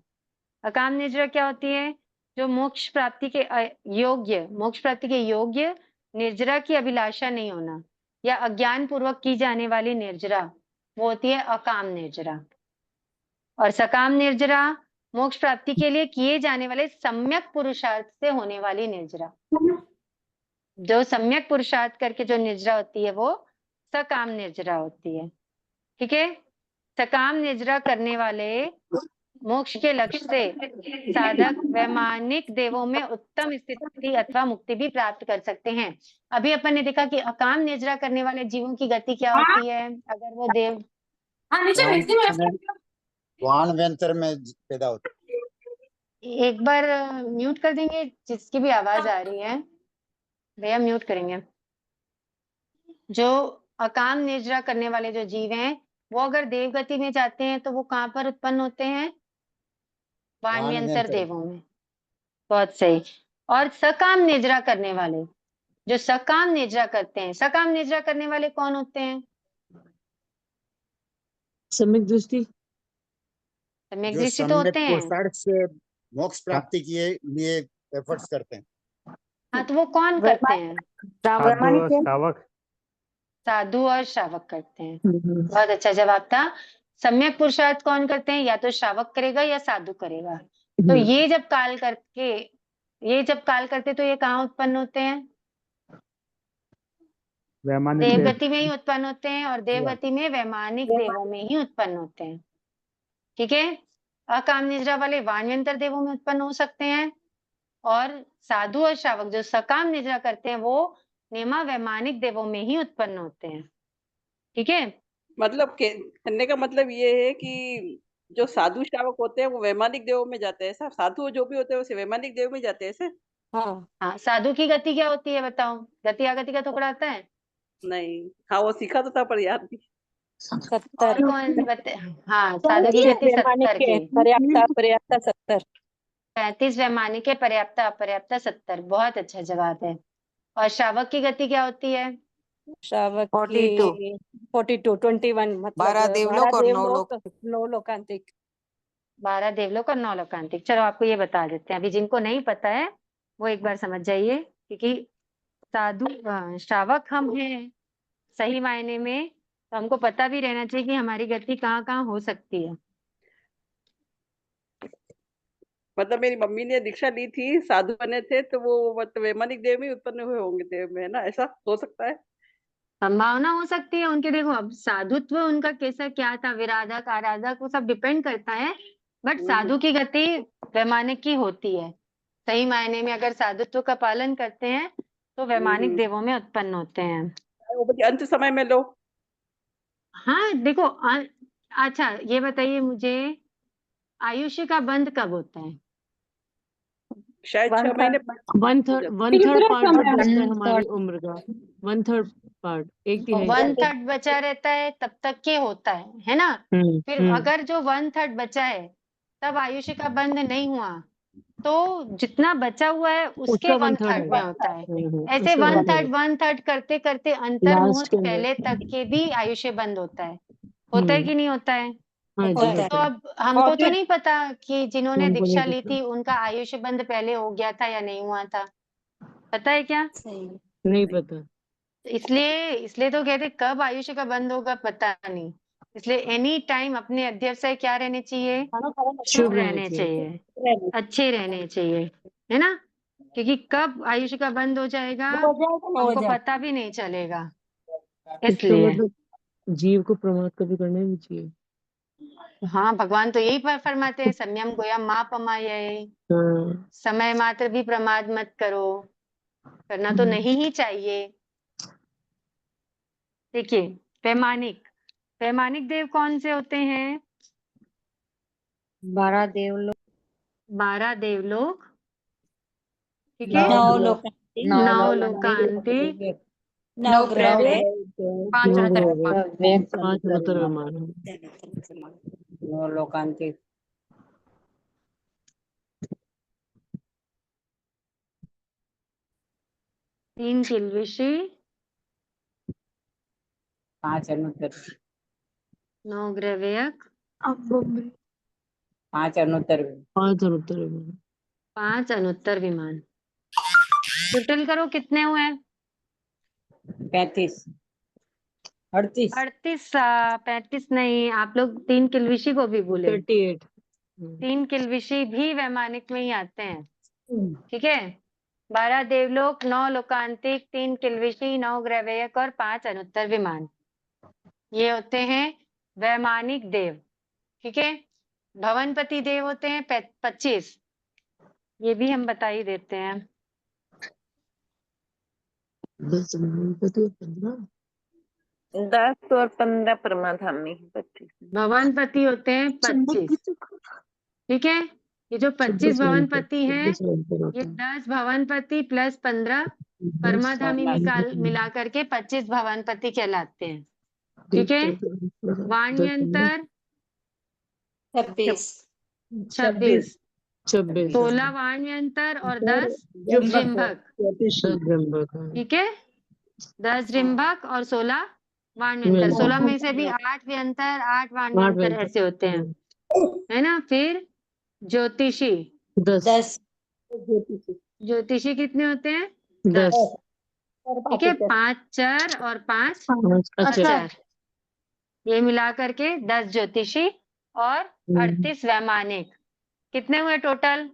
Speaker 1: अकाम निर्जरा क्या होती है? जो मोक्ष प्राप्ति के योग्य, मोक्ष प्राप्ति के योग्य निर्जरा की अभिलाषा नहीं होना, या अज्ञान पूर्वक की जाने वाली निर्जरा, वो होती है अकाम निर्जरा। और सकाम निर्जरा मोक्ष प्राप्ति के लिए किए जाने वाले सम्यक पुरुषार्थ से होने वाली निर्जरा। जो सम्यक पुरुषार्थ करके जो निर्जरा होती है वो सकाम निर्जरा होती है, ठीक है। सकाम निर्जरा करने वाले मोक्ष के लक्ष्य से साधक वैमानिक देवों में उत्तम स्थिति अथवा मुक्ति भी प्राप्त कर सकते हैं। अभी अपन ने देखा कि अकाम निर्जरा करने वाले जीवों की गति क्या होती है? अगर वो देव
Speaker 5: वाणव्यंतर में पैदा होता है।
Speaker 1: एक बार म्यूट कर देंगे, जिसकी भी आवाज आ रही है भैया म्यूट करेंगे। जो अकाम निर्जरा करने वाले जो जीव हैं वो अगर देव गति में जाते हैं तो वो कहाँ पर उत्पन्न होते हैं? वाणव्यंतर देवों में। बहुत सही। और सकाम निर्जरा करने वाले, जो सकाम निर्जरा करते हैं, सकाम निर्जरा करने वाले कौन होते हैं?
Speaker 2: सम्यक दृष्टि।
Speaker 1: सम्यक
Speaker 5: जो
Speaker 1: दृष्टि तो
Speaker 5: सम्यक
Speaker 1: होते हैं,
Speaker 5: पुरुषार्थ से मोक्ष प्राप्ति के लिए एफर्ट्स करते हैं।
Speaker 1: हाँ, तो वो कौन करते हैं?
Speaker 3: साधु और श्रावक।
Speaker 1: साधु और श्रावक करते हैं। बहुत अच्छा जवाब था। सम्यक पुरुषार्थ कौन करते हैं? या तो श्रावक करेगा या साधु करेगा। तो ये जब काल करते तो ये कहाँ उत्पन्न होते हैं?
Speaker 3: वैमानिक देव।
Speaker 1: देवगति में ही उत्पन्न होते हैं, और देवगति में वैमानिक देवों में ही उत्पन्न होते हैं। ठीक है। अकाम निद्रा वाले वाण्यंतर देवों में उत्पन्न हो सकते हैं, और साधु और श्रावक जो सकाम निद्रा करते हैं वो नेमा वैमानिक देवों में ही उत्पन्न होते हैं। ठीक है।
Speaker 10: मतलब कहने का मतलब ये है कि जो साधु श्रावक होते हैं वो वैमानिक देवों में जाते हैं, ऐसा? साधु जो भी होते हैं वैसे वैमानिक देव में जाते हैं, ऐसे?
Speaker 1: हाँ, साधु की गति क्या होती है बताओ? गति आगति का टुकड़ा आता है?
Speaker 10: नहीं, हाँ वो सीखा तो था पर याद नहीं।
Speaker 4: 70
Speaker 1: और कौन हाँ, साधु की गति 70 की।
Speaker 4: पर्याप्त 70
Speaker 1: 35 वैमानिक है, पर्याप्त अपर्याप्त 70। बहुत अच्छा जवाब है। और श्रावक की गति क्या होती है?
Speaker 4: श्रावक
Speaker 8: 42
Speaker 4: 42 21 मतलब
Speaker 8: 12 देवलोक और 9 लोक।
Speaker 4: 9 लोकांतिक।
Speaker 1: 12 देवलोक और 9 लोकांतिक। चलो आपको ये बता देते हैं, अभी जिनको नहीं पता है वो एक बार समझ जाइए, क्योंकि श्रावक हम हैं सही मायने में, तो हमको पता भी रहना चाहिए कि हमारी गति कहाँ कहाँ हो सकती है।
Speaker 10: मतलब मेरी मम्मी ने दीक्षा ली थी, साधु बने थे, तो वो मतलब वैमानिक देव में उत्पन्न हुए होंगे देव में, है ना? ऐसा हो सकता है?
Speaker 1: संभावना हो सकती है उनके। देखो अब साधुत्व उनका कैसा क्या था, विराधक आराधक, वो सब डिपेंड करता है, बट साधु की गति वैमानिक की होती है। सही मायने में अगर साधुत्व का पालन करते हैं तो वैमानिक देवों में उत्पन्न होते हैं।
Speaker 10: वो बोलती, अंत समय में लो।
Speaker 1: हाँ देखो अच्छा ये बताइए मुझे, आयुष्य का बंध कब होता है?
Speaker 10: शायद 6 महीने।
Speaker 2: 1/3 पार्ट जो बचता है हमारी उम्र का, 1/3 पार्ट, 1/3
Speaker 1: 1/3 बचा रहता है तब तक के होता है ना? फिर अगर जो 1/3 बचा है तब आयुष्य का बंध नहीं हुआ, तो जितना बचा हुआ है उसके 1/3 में होता है। ऐसे 1/3 करते करते अंतर्मुहूर्त पहले तक के भी आयुष्य बंद होता है कि नहीं होता है? तो अब हमको तो नहीं पता कि जिन्होंने दीक्षा ली थी उनका आयुष्य बंद पहले हो गया था या नहीं हुआ था, पता है क्या?
Speaker 2: नहीं पता।
Speaker 1: इसलिए तो कहते कब आयुष्य का बंद होगा पता नहीं। इसलिए एनी टाइम अपने अध्यक्ष से क्या रहने चाहिए? शुभ रहने चाहिए, अच्छे रहने चाहिए, है ना? क्योंकि कब आयुष्य का बंद हो जाएगा हमको पता भी नहीं चलेगा। इसलिए
Speaker 2: जीव को प्रमाद कभी करना नहीं चाहिए।
Speaker 1: हाँ, भगवान तो यही फरमाते हैं, संयम गोया माँ पमाये, समय मात्र भी प्रमाद मत करो। करना तो नहीं ही चाहिए। देखिए वैमानिक देव कौन से होते हैं?
Speaker 4: 12 देवलोक,
Speaker 1: 12 देवलोक, ठीक है,
Speaker 4: 9 लोकांतिक,
Speaker 1: 9 लोकांतिक,
Speaker 4: 9 ग्रह,
Speaker 1: 5
Speaker 2: अवतार विमान।
Speaker 4: 9 लोकांतिक,
Speaker 1: 3 किल्बिषी,
Speaker 4: 5 अनुत्तर,
Speaker 1: 9 ग्रहव्यक,
Speaker 4: 5 अनुत्तर,
Speaker 1: 5 अनुत्तर विमान। टोटल करो कितने हुए?
Speaker 4: 35 38
Speaker 1: 35 नहीं, आप लोग 3 किल्बिषी को भी भूले।
Speaker 2: 38
Speaker 1: 3 किल्बिषी भी वैमानिक में ही आते हैं। ठीक है। 12 देवलोक, 9 लोकांतिक, 3 किल्बिषी, 9 ग्रहव्यक और 5 अनुत्तर विमान, ये होते हैं वैमानिक देव। ठीक है। भवनपति देव होते हैं 25, ये भी हम बता ही देते हैं।
Speaker 8: 10 और 15 परमाधामी 25।
Speaker 1: भवनपति होते हैं 25। ठीक है। ये जो 25 भवनपति हैं, ये 10 भवनपति प्लस 15 परमाधामी मिला करके 25 भवनपति कहलाते हैं। ठीक है। वाण्यंतर 26, 16 वाण्यंतर और 10 रिम्भक। ठीक है। 10 रिम्भक और 16 वाण्यंतर। 16 में से भी 8 व्यंतर, 8 वाण्यंतर ऐसे होते हैं, है ना? फिर ज्योतिषी
Speaker 2: 10
Speaker 1: ज्योतिषी कितने होते हैं?
Speaker 2: 10
Speaker 1: ठीक है, 5 चर और 5
Speaker 2: अच्छा
Speaker 1: अचर, ये मिला करके 10 ज्योतिषी और 38 वैमानिक। कितने हुए टोटल?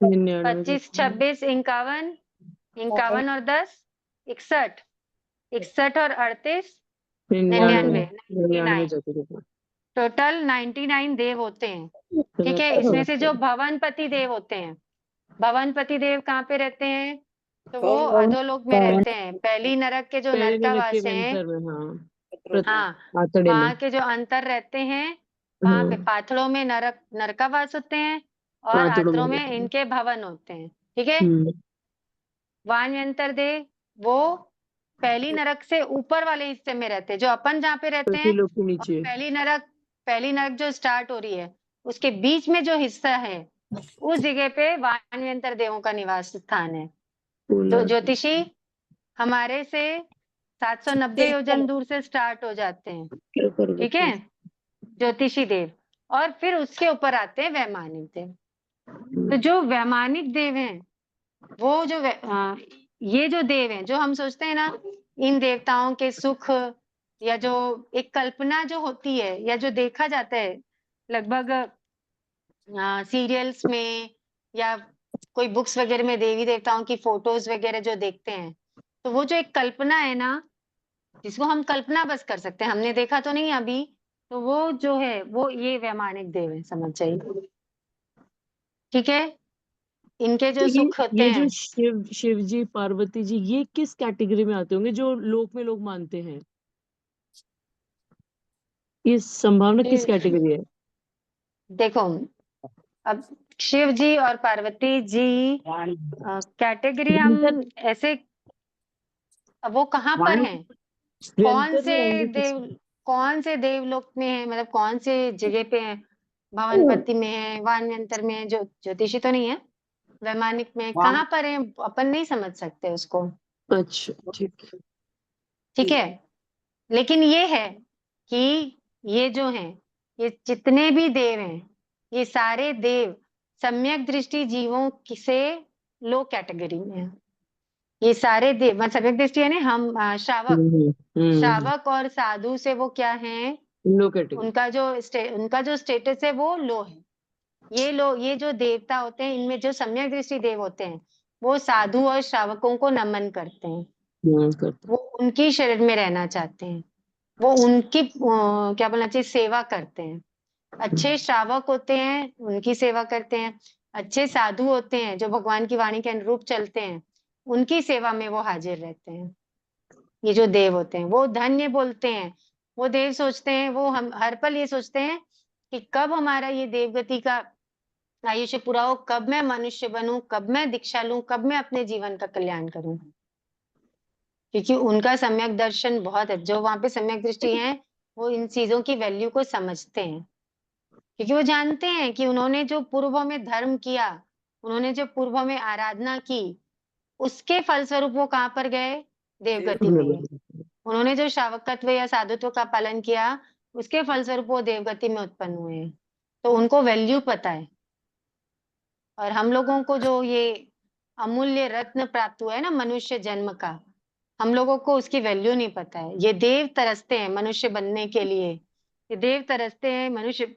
Speaker 1: 25 26 51, 51 और 10 61, 61 और 38 99, 99 टोटल 99 देव होते हैं। ठीक है, इसमें से जो भवनपति देव होते हैं, भवनपति देव कहाँ पे रहते हैं? तो वो अधोलोक में रहते हैं। पहली नरक के जो नरकावास हैं, हाँ, वहाँ के जो अंतर रहते हैं, वहाँ पे पाथड़ों में नरकावास होते हैं और आत्रों में इनके भवन होते हैं। ठीक है, वानयंत्र देव वो पहली नरक से ऊपर वाले हिस्से में रहते हैं, जो अपन जहाँ पे रहते हैं।
Speaker 2: नीचे
Speaker 1: पहली नरक जो स्टार्ट हो रही है, उसके बीच में जो हिस्सा है, उस जगह पे वानयंत्र देवों का निवास स्थान है। तो ज्योतिषी हमारे से 790 योजन दूर से स्टार्ट हो जाते हैं। ठीक है, ज्योतिषी देव, और फिर उसके ऊपर आते हैं वैमानिक देव। तो जो वैमानिक देव हैं, वो जो ये जो देव हैं, जो हम सोचते हैं ना, इन देवताओं के सुख या जो एक कल्पना जो होती है या जो देखा जाता है लगभग सीरियल्स में या कोई बुक्स वगैरह में, देवी देवताओं की फोटोज वगैरह जो देखते हैं, तो वो जो एक कल्पना है ना, जिसको हम कल्पना बस कर सकते हैं, हमने देखा तो नहीं अभी, तो वो जो है वो ये वैमानिक देव है, समझ जाइए। ठीक है, इनके जो सुख होते
Speaker 2: ये
Speaker 1: हैं,
Speaker 2: जो शिव जी पार्वती जी, ये किस कैटेगरी में आते होंगे जो लोक में लोग मानते हैं? ये संभावना किस कैटेगरी है?
Speaker 1: देखो, अब शिव जी और पार्वती जी कैटेगरी हम ऐसे, अब वो कहाँ पर हैं, कौन से देवलोक में है, मतलब कौन से जगह पे है, भवनपति में है, वानयंत्र में है, जो ज्योतिषी तो नहीं है, वैमानिक में कहाँ पर है, अपन नहीं समझ सकते उसको।
Speaker 2: अच्छा,
Speaker 1: ठीक है, लेकिन ये है कि ये जो हैं, ये जितने भी देव हैं, ये सारे देव सम्यक दृष्टि जीवों से लो कैटेगरी में है। ये सारे देव, मतलब सम्यक दृष्टि है ना, हम श्रावक और साधु से वो क्या है,
Speaker 2: लो कैटेगरी,
Speaker 1: उनका जो स्टेटस है वो लो है। ये जो देवता होते हैं, इनमें जो सम्यक दृष्टि देव होते हैं, वो साधु और श्रावकों को नमन करते हैं, वो उनकी शरण में रहना चाहते हैं, वो उनकी क्या बोलना चाहिए, सेवा करते हैं। अच्छे श्रावक होते हैं, उनकी सेवा करते हैं। अच्छे साधु होते हैं, जो भगवान की वाणी के अनुरूप चलते हैं, उनकी सेवा में वो हाजिर रहते हैं। ये जो देव होते हैं वो धन्य बोलते हैं। वो देव सोचते हैं, वो हम हर पल ये सोचते हैं कि कब हमारा ये देवगति का आयुष्य पूरा हो, कब मैं मनुष्य बनूं, कब मैं दीक्षा लूं, कब मैं अपने जीवन का कल्याण करूं। क्योंकि उनका सम्यक दर्शन बहुत है, जो वहां पे सम्यक दृष्टि है, वो इन चीजों की वैल्यू को समझते हैं, क्योंकि वो जानते हैं कि उन्होंने जो पूर्व में धर्म किया, उन्होंने जो पूर्व में आराधना की, उसके फलस्वरूप वो कहाँ पर गए, देवगति में गए। उन्होंने जो श्रावकत्व या साधुत्व का पालन किया, उसके फलस्वरूप वो देवगति में उत्पन्न हुए हैं, तो उनको वैल्यू पता है। और हम लोगों को जो ये अमूल्य रत्न प्राप्त हुआ है ना, मनुष्य जन्म का, हम लोगों को उसकी वैल्यू नहीं पता है। ये देव तरसते हैं मनुष्य बनने के लिए, ये देव तरसते हैं मनुष्य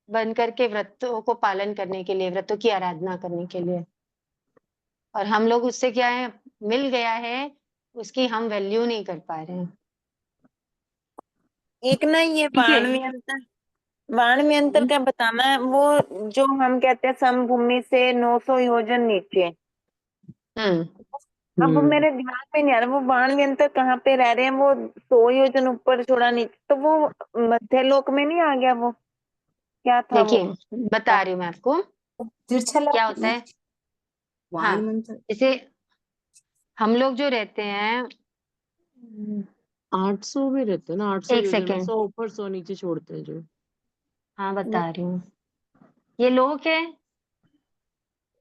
Speaker 1: बन करके व्रतों को पालन करने के लिए, व्रतों की आराधना करने के लिए, और हम लोग उससे क्या है, मिल गया है, उसकी हम वैल्यू नहीं कर पा रहे हैं।
Speaker 8: एक ना ये बाण में अंतर का बताना है, वो जो हम कहते हैं समभूमि से 900 योजन नीचे। अब मेरे दिमाग में नहीं आ रहा वो बाण में अंतर कहाँ पे रह रहे हैं, वो 100 योजन ऊपर छोड़ा नीचे, तो वो मध्य लोक में नहीं आ गया, वो क्या था?
Speaker 1: देखिए बता रही हूँ मैं आपको क्या होता है। हाँ, जैसे हम लोग जो रहते हैं
Speaker 2: 800 में रहते हैं ना, 800
Speaker 1: एक सेकेंड,
Speaker 2: 100 ऊपर 100 नीचे छोड़ते हैं जो।
Speaker 1: हाँ बता रही हूँ, ये लोक है,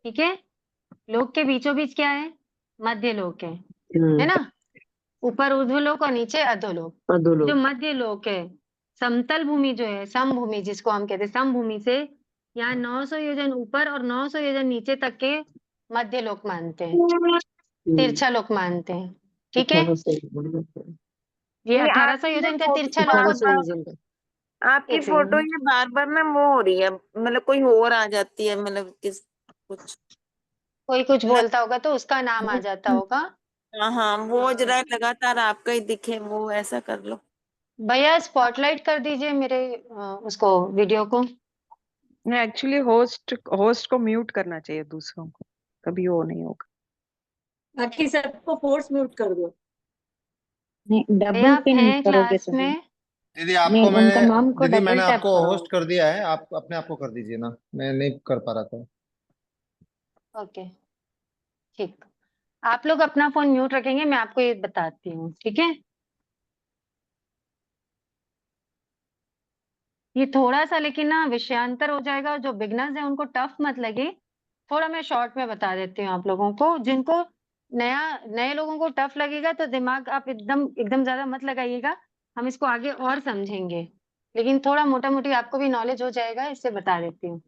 Speaker 1: ठीक है, लोक के बीचों बीच क्या है, मध्य लोक है ना, ऊपर ऊर्ध्वलोक और नीचे अधोलोक। जो मध्य लोक है, समतल भूमि जो है, समभूमि जिसको हम कहते हैं, समभूमि से यहाँ 900 योजन ऊपर और 900 योजन नीचे तक के मध्य लोक मानते हैं, तिरछा लोक मानते हैं। ठीक है, ये
Speaker 8: नहीं,
Speaker 1: 1800
Speaker 8: आपकी
Speaker 1: योजन का
Speaker 8: ना
Speaker 1: तिरछा
Speaker 8: फोटो
Speaker 1: लोक
Speaker 2: अठारह
Speaker 1: होता
Speaker 2: सौ
Speaker 1: है।
Speaker 2: यूजन
Speaker 8: आपकी
Speaker 1: एक
Speaker 8: फोटो
Speaker 1: सेकंड,
Speaker 8: ये बार बार ना वो हो रही है, मतलब कोई और आ जाती है, मतलब किस कुछ।
Speaker 1: कोई कुछ बोलता होगा तो उसका नाम आ जाता होगा।
Speaker 8: हाँ हाँ, वो जरा लगातार आपका ही दिखे, वो ऐसा कर लो।
Speaker 1: भैया स्पॉटलाइट कर दीजिए मेरे उसको वीडियो को।
Speaker 11: नहीं, एक्चुअली होस्ट को म्यूट करना चाहिए दूसरों को, तभी वो नहीं होगा।
Speaker 10: बाकी सबको फोर्स म्यूट कर दो।
Speaker 1: भैया आप हैं क्लास में?
Speaker 7: दीदी आपको मैंने दीदी मैंने
Speaker 1: टैप
Speaker 7: आपको
Speaker 1: करो।
Speaker 7: होस्ट कर दिया है, आप अपने आप को कर दीजिए ना, मैं नहीं कर पा रहा था।
Speaker 1: ओके ठीक, आप लोग अपना फोन म्यूट रखेंगे, मैं आपको ये बताती हूँ। ठीक है, ये थोड़ा सा लेकिन ना विषयांतर हो जाएगा, और जो बिगनर्स हैं उनको टफ मत लगे। थोड़ा मैं शॉर्ट में बता देती हूँ आप लोगों को, जिनको नए लोगों को टफ लगेगा तो दिमाग आप एकदम एकदम ज्यादा मत लगाइएगा, हम इसको आगे और समझेंगे, लेकिन थोड़ा मोटा मोटी आपको भी नॉलेज हो जाएगा, इससे बता देती हूँ।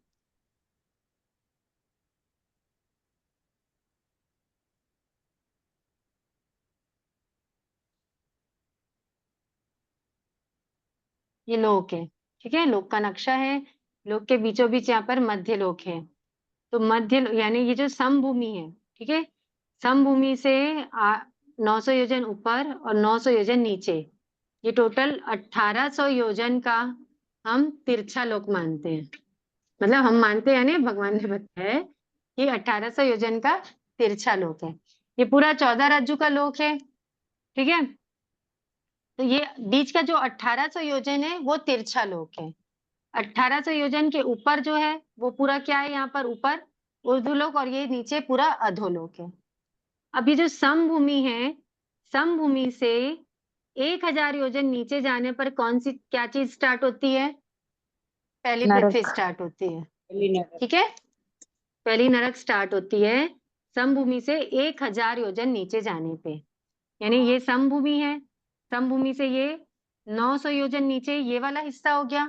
Speaker 1: ये लोक है, ठीक है, लोक का नक्शा है, लोक के बीचों बीच यहाँ पर मध्य लोक है। तो मध्य यानी ये जो समभूमि है, ठीक है, समभूमि से 900 योजन ऊपर और 900 योजन नीचे, ये टोटल 1800 योजन का हम तिरछा लोक मानते हैं। मतलब हम मानते हैं यानी भगवान ने बताया है कि 1800 योजन का तिरछा लोक है। ये पूरा 14 रज्जु का लोक है, ठीक है। तो ये बीच का जो 1800 योजन है वो तिरछा लोक है। 1800 योजन के ऊपर जो है वो पूरा क्या है, यहाँ पर ऊपर ऊर्ध्वलोक, और ये नीचे पूरा अधोलोक है। अब ये जो समभूमि है, समभूमि से 1000 योजन नीचे जाने पर कौन सी क्या चीज स्टार्ट होती है? पहली पृथ्वी स्टार्ट होती है, ठीक है, पहली नरक स्टार्ट होती है समभूमि से 1000 योजन नीचे जाने पे। यानी ये समभूमि है, समभूमि से ये 900 योजन नीचे ये वाला हिस्सा हो गया,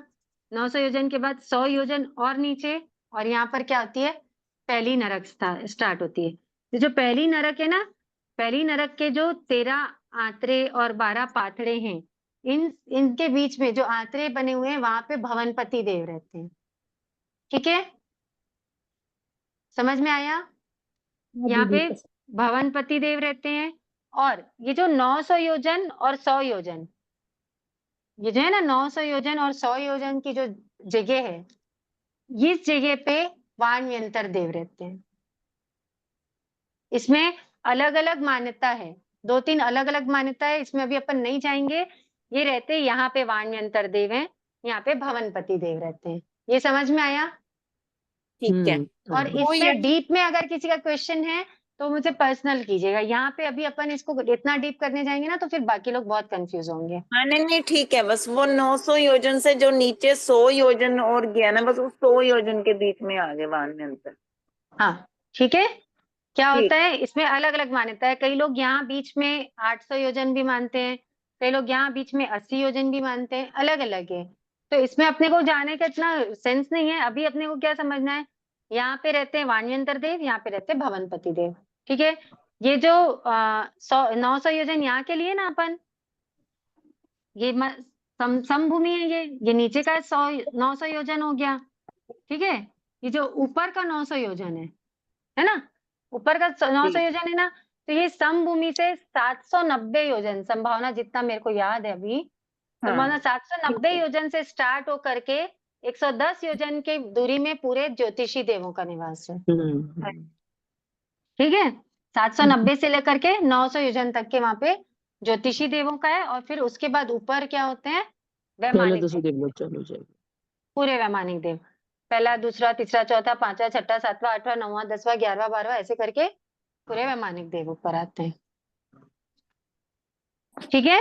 Speaker 1: 900 योजन के बाद 100 योजन और नीचे, और यहाँ पर क्या होती है? पहली नरक स्टार्ट होती है। तो जो पहली नरक है ना, पहली नरक के जो 13 आंतरे और 12 पाथड़े हैं, इनके बीच में जो आंतरे बने हुए हैं वहां पे भवनपति देव रहते हैं। ठीक है, समझ में आया? यहाँ पे भवनपति देव रहते हैं। और ये जो 900 योजन और 100 योजन, ये जो है ना 900 योजन और 100 योजन की जो जगह है, इस जगह पे वाणव्यंतर देव रहते हैं। इसमें अलग अलग मान्यता है, 2-3 अलग अलग मान्यता है, इसमें अभी अपन नहीं जाएंगे। ये रहते यहाँ पे वाणव्यंतर देव हैं, यहाँ पे भवनपति देव रहते हैं। ये समझ में आया?
Speaker 8: ठीक है।
Speaker 1: और इसमें डीप में अगर किसी का क्वेश्चन है तो मुझे पर्सनल कीजिएगा। यहाँ पे अभी अपन इसको इतना डीप करने जाएंगे ना तो फिर बाकी लोग बहुत कंफ्यूज होंगे।
Speaker 8: हाँ नहीं ठीक है, बस वो 900 योजन से जो नीचे 100 योजन और गया ना, बस उस 100 योजन के बीच में आ गए वाणव्यंतर।
Speaker 1: हाँ ठीक है, क्या होता है इसमें अलग अलग मान्यता है। कई लोग यहाँ बीच में 800 योजन भी मानते हैं, कई लोग यहाँ बीच में 80 योजन भी मानते हैं, अलग अलग है। तो इसमें अपने को जाने का इतना सेंस नहीं है। अभी अपने को क्या समझना है, यहाँ पे रहते हैं वाणव्यंतर देव, यहाँ पे रहते हैं भवनपति देव। ठीक है, ये जो 900 योजन यहाँ के लिए ना अपन, ये समभूमि है, ये नीचे का 900 योजन हो गया। ठीक है, ये जो ऊपर का 900 योजन है ना, ऊपर का 900 योजन है ना, तो ये समभूमि से 790 योजन, संभावना जितना मेरे को याद है अभी, संभावना 790 योजन से स्टार्ट हो करके 110 योजन के दूरी में पूरे ज्योतिषी देवों का निवास है। ठीक है, 790 से लेकर के 900 योजन तक के वहां पे ज्योतिषी देवों का है। और फिर उसके बाद ऊपर क्या होते हैं? वैमानिक देव, पूरे वैमानिक देव, पहला, दूसरा, तीसरा, चौथा, पांचवा, छठा, सातवां, आठवां, नौवां, 10वां, 11वां, 12वां, ऐसे करके पूरे वैमानिक देव ऊपर आते हैं। ठीक है,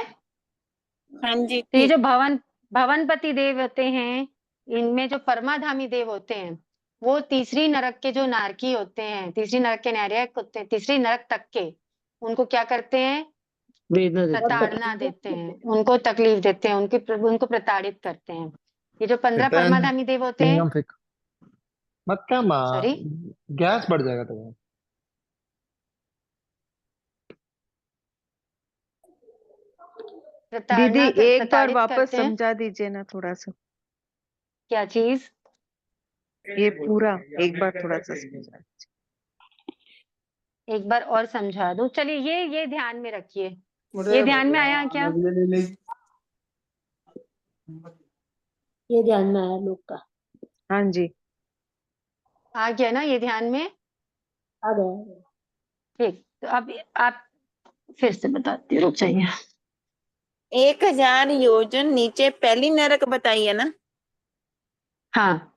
Speaker 8: हाँ जी।
Speaker 1: तो ये जो भवनपति देव होते हैं, इनमें जो परमाधामी देव होते हैं वो तीसरी नरक के जो नारकी होते हैं, तीसरी नरक के न्यायक होते हैं, तीसरी नरक तक के, उनको क्या करते हैं? प्रताड़ना देते हैं, उनको तकलीफ देते हैं, उनको प्रताड़ित करते हैं। ये जो 15 परमाधामी देव होते हैं,
Speaker 12: मत क्या माँ,
Speaker 1: सॉरी,
Speaker 12: गैस बढ़ जाएगा तुम्हें।
Speaker 11: दीदी एक बार
Speaker 1: प्रताड़ित
Speaker 11: वापस
Speaker 1: करते हैं।
Speaker 11: समझा दीजिए ना थोड़ा सा,
Speaker 1: क्या चीज?
Speaker 11: ये पूरा एक बार थोड़ा सा समझा।
Speaker 1: एक बार और समझा दूं? चलिए ये ध्यान में रखिए। ये ध्यान में आया क्या?
Speaker 9: ये ध्यान में आया लोग का।
Speaker 11: हाँ जी,
Speaker 1: आ गया ना ये ध्यान में?
Speaker 9: आ गया।
Speaker 1: ठीक, तो अब आप फिर से बताती हूँ, रुक जाइए।
Speaker 8: 1000 योजन नीचे पहली नरक बताई है ना?
Speaker 1: हाँ,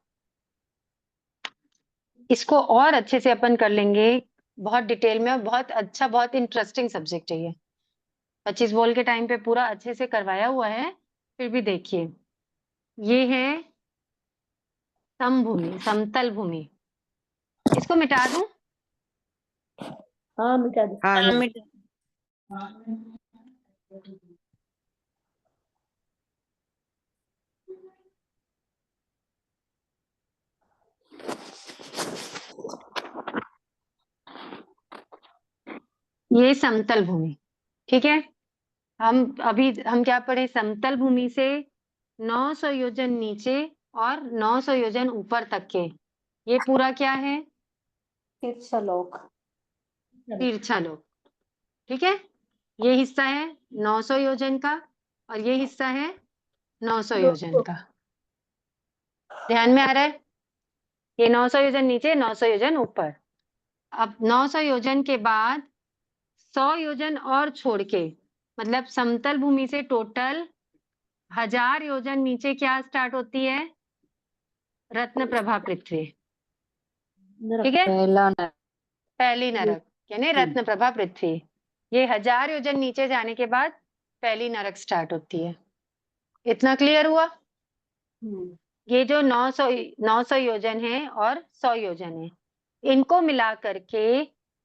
Speaker 1: इसको और अच्छे से अपन कर लेंगे, बहुत डिटेल में, और बहुत अच्छा, बहुत इंटरेस्टिंग सब्जेक्ट है ये। 25 बोल के टाइम पे पूरा अच्छे से करवाया हुआ है, फिर भी देखिए। ये है समभूमि, समतल भूमि। इसको मिटा दूं?
Speaker 9: हाँ मिटा दो।
Speaker 11: हाँ
Speaker 8: हाँ,
Speaker 11: जी,
Speaker 8: मिट
Speaker 1: ये समतल भूमि, ठीक है। हम क्या पढ़े? समतल भूमि से 900 योजन नीचे और 900 योजन ऊपर तक के, ये पूरा क्या है?
Speaker 9: तिरछालोक।
Speaker 1: तिरछालोक, ठीक है। ये हिस्सा है 900 योजन का, और ये हिस्सा है 900 योजन का। ध्यान में आ रहा है? ये 900 योजन नीचे, 900 योजन ऊपर। अब 900 योजन के बाद 100 योजन और छोड़ के, मतलब समतल भूमि से टोटल 1000 योजन नीचे क्या स्टार्ट होती है? रत्न प्रभा पृथ्वी, ठीक है। पहली नरक यानी रत्न प्रभा पृथ्वी। ये 1000 योजन नीचे जाने के बाद पहली नरक स्टार्ट होती है। इतना क्लियर हुआ? ये जो 900 योजन है और 100 योजन है, इनको मिला करके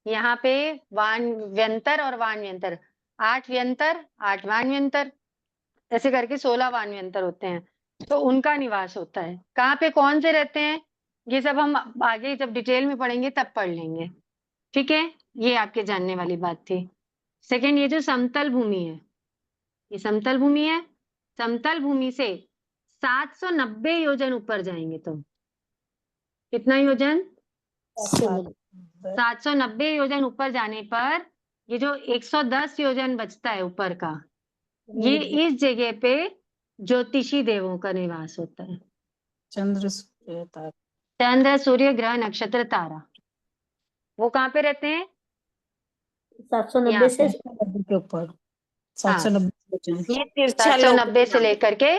Speaker 1: यहाँ पे वानव्यंतर और वानव्यंतर, 8 व्यंतर 8 वानव्यंतर, ऐसे करके 16 वानव्यंतर होते हैं। तो उनका निवास होता है कहाँ पे, कौन से रहते हैं, ये सब हम आगे जब डिटेल में पढ़ेंगे तब पढ़ लेंगे, ठीक है। ये आपके जानने वाली बात थी। सेकंड, ये जो समतल भूमि है, ये समतल भूमि है। समतल भूमि से 790 योजन ऊपर जाएंगे तो कितना योजन? 790 योजन ऊपर जाने पर ये जो 110 योजन बचता है ऊपर का, ये इस जगह पे ज्योतिषी देवों का निवास होता है।
Speaker 4: चंद्र सूर्य तारा।
Speaker 1: चंद्र, सूर्य, ग्रह, नक्षत्र, तारा, वो कहाँ पे रहते हैं?
Speaker 9: 790 से
Speaker 4: के ऊपर
Speaker 1: हाँ,
Speaker 4: 790
Speaker 8: ये तिरछालोक
Speaker 1: 790 से लेकर के,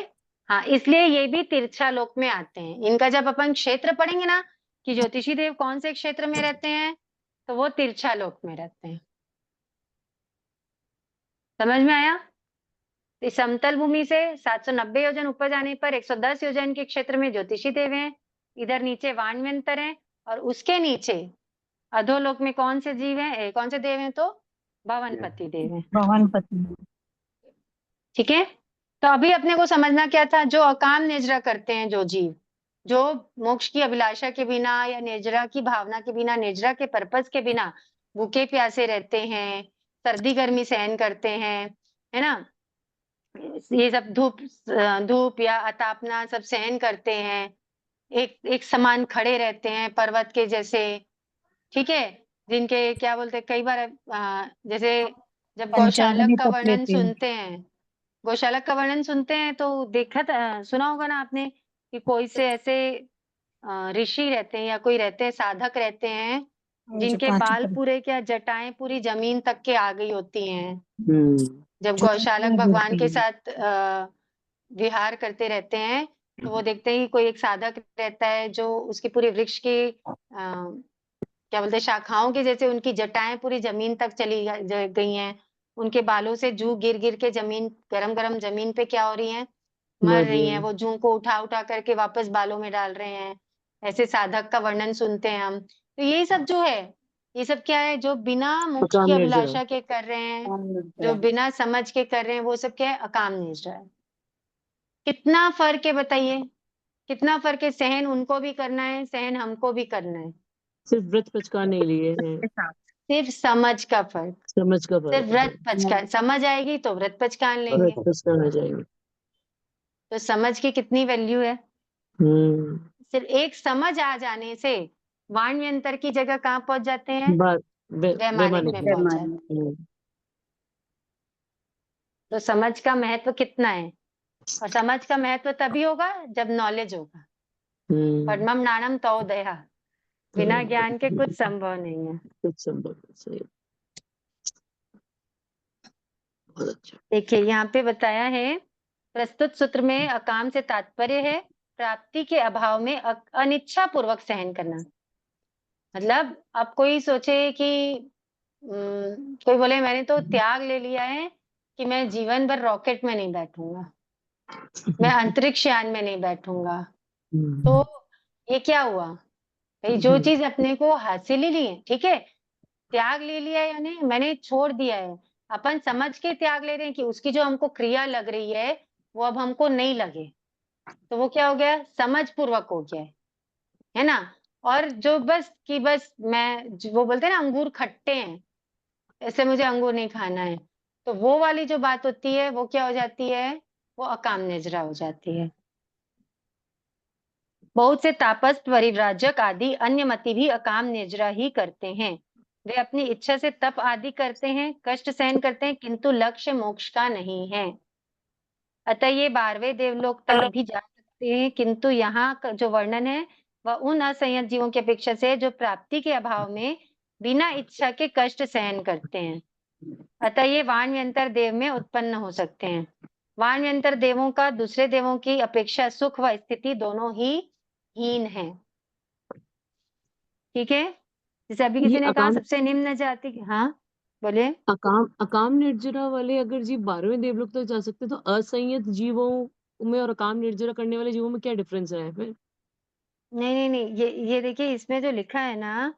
Speaker 1: हाँ, इसलिए ये भी तिरछा लोक में आते हैं। इनका जब अपन क्षेत्र पढ़ेंगे ना कि ज्योतिषी देव कौन से क्षेत्र में रहते हैं, तो वो तिरछा लोक में रहते हैं। समझ में आया? इस समतल भूमि से 790 योजन ऊपर जाने पर 110 योजन के क्षेत्र में ज्योतिषी देव हैं, इधर नीचे वानव्यंतर हैं, और उसके नीचे अधोलोक में कौन से जीव हैं, कौन से देव हैं? तो भवनपति देव हैं,
Speaker 4: भवनपति।
Speaker 1: ठीक है। तो अभी अपने को समझना क्या था? जो अकाम निजरा करते हैं, जो जीव, जो मोक्ष की अभिलाषा के बिना या निजरा की भावना के बिना, निजरा के पर्पस के बिना भूखे प्यासे रहते हैं, सर्दी गर्मी सहन करते हैं, है ना, ये सब धूप या अतापना सब सहन करते हैं, एक समान खड़े रहते हैं पर्वत के जैसे, ठीक है। जिनके क्या बोलते हैं, कई बार जैसे जब गौशालक का वर्णन सुनते हैं, गौशालक का वर्णन सुनते हैं तो सुना होगा ना आपने कि कोई से ऐसे ऋषि रहते हैं या कोई रहते हैं, साधक रहते हैं, जिनके बाल पूरे, क्या जटाएं पूरी जमीन तक के आ गई होती हैं। जब गौशालक भगवान के साथ विहार करते रहते हैं, तो वो देखते हैं कि कोई एक साधक रहता है जो उसकी पूरी वृक्ष की क्या बोलते हैं, शाखाओं के जैसे उनकी जटाएं पूरी जमीन तक चली गई हैं, उनके बालों से जू गिर गिर के जमीन, गरम गरम जमीन पे क्या हो रही है, मर रही हैं। वो जू को उठा उठा करके वापस बालों में डाल रहे हैं। ऐसे साधक का वर्णन सुनते हैं हम। तो यही सब जो है, ये सब क्या है, जो बिना मोक्ष की अभिलाषा के कर रहे हैं, जो बिना समझ के कर रहे हैं, वो सब क्या है, अकाम निजरा है। कितना फर्क है बताइए? कितना फर्क है, सहन उनको भी करना है, सहन हमको भी करना है।
Speaker 2: सिर्फ व्रत पचकाने के लिए है,
Speaker 1: सिर्फ समझ का फर्क,
Speaker 2: समझ का फर्क
Speaker 1: सिर्फ व्रत पचका, समझ आएगी तो व्रत पचकान
Speaker 2: व्रत
Speaker 1: लेंगे।
Speaker 2: पचकाना जाएंगे।
Speaker 1: तो समझ की कितनी वैल्यू है।
Speaker 2: हम्म।
Speaker 1: सिर्फ एक समझ आ जाने से वाण्यंतर की जगह कहाँ पहुंच जाते हैं,
Speaker 2: बात
Speaker 1: वैमानिक में पहुंच जाते हैं।
Speaker 2: हम्म।
Speaker 1: तो समझ का महत्व कितना है, और समझ का महत्व तभी होगा जब नॉलेज होगा। पद्मम नानम तो दया, बिना ज्ञान के कुछ संभव नहीं है।
Speaker 2: कुछ संभव नहीं, सही। बहुत अच्छा।
Speaker 1: देखिए यहाँ पे बताया है, प्रस्तुत सूत्र में अकाम से तात्पर्य है प्राप्ति के अभाव में अनिच्छा पूर्वक सहन करना। मतलब अब कोई सोचे कि कोई बोले मैंने तो त्याग ले लिया है कि मैं जीवन भर रॉकेट में नहीं बैठूंगा, मैं अंतरिक्ष यान में नहीं बैठूंगा, तो ये क्या हुआ भाई? जो चीज अपने को हासिल ही नहीं है, ठीक है, त्याग ले लिया है, यानी मैंने छोड़ दिया है। अपन समझ के त्याग ले रहे हैं कि उसकी जो हमको क्रिया लग रही है वो अब हमको नहीं लगे, तो वो क्या हो गया, समझ पूर्वक हो गया है ना। और जो बस कि बस वो बोलते हैं ना अंगूर खट्टे हैं, ऐसे मुझे अंगूर नहीं खाना है, तो वो वाली जो बात होती है वो क्या हो जाती है, वो अकाम निजरा हो जाती है। बहुत से तापस, परिव्राजक आदि अन्य मति भी अकाम निजरा ही करते हैं। वे अपनी इच्छा से तप आदि करते हैं, कष्ट सहन करते हैं, किंतु लक्ष्य मोक्ष का नहीं है। अतः ये 12वें देवलोक तक भी जा सकते हैं, किंतु यहाँ का जो वर्णन है वह उन असंयत जीवों की अपेक्षा से जो प्राप्ति के अभाव में बिना इच्छा के कष्ट सहन करते हैं। अतः ये वाणव्यंतर देव में उत्पन्न हो सकते हैं। वाणव्यंतर देवों का दूसरे देवों की अपेक्षा सुख व स्थिति दोनों ही हीन है। ठीक है, जैसे अभी किसी ने कहा सबसे निम्न जाति, हाँ बोलिए।
Speaker 2: अकाम निर्जरा वाले अगर जीव 12वें देवलोक तक जा सकते तो असंयत जीवों में और अकाम निर्जरा करने वाले जीवों में क्या डिफरेंस है फिर?
Speaker 1: नहीं, ये देखिए इसमें जो लिखा है ना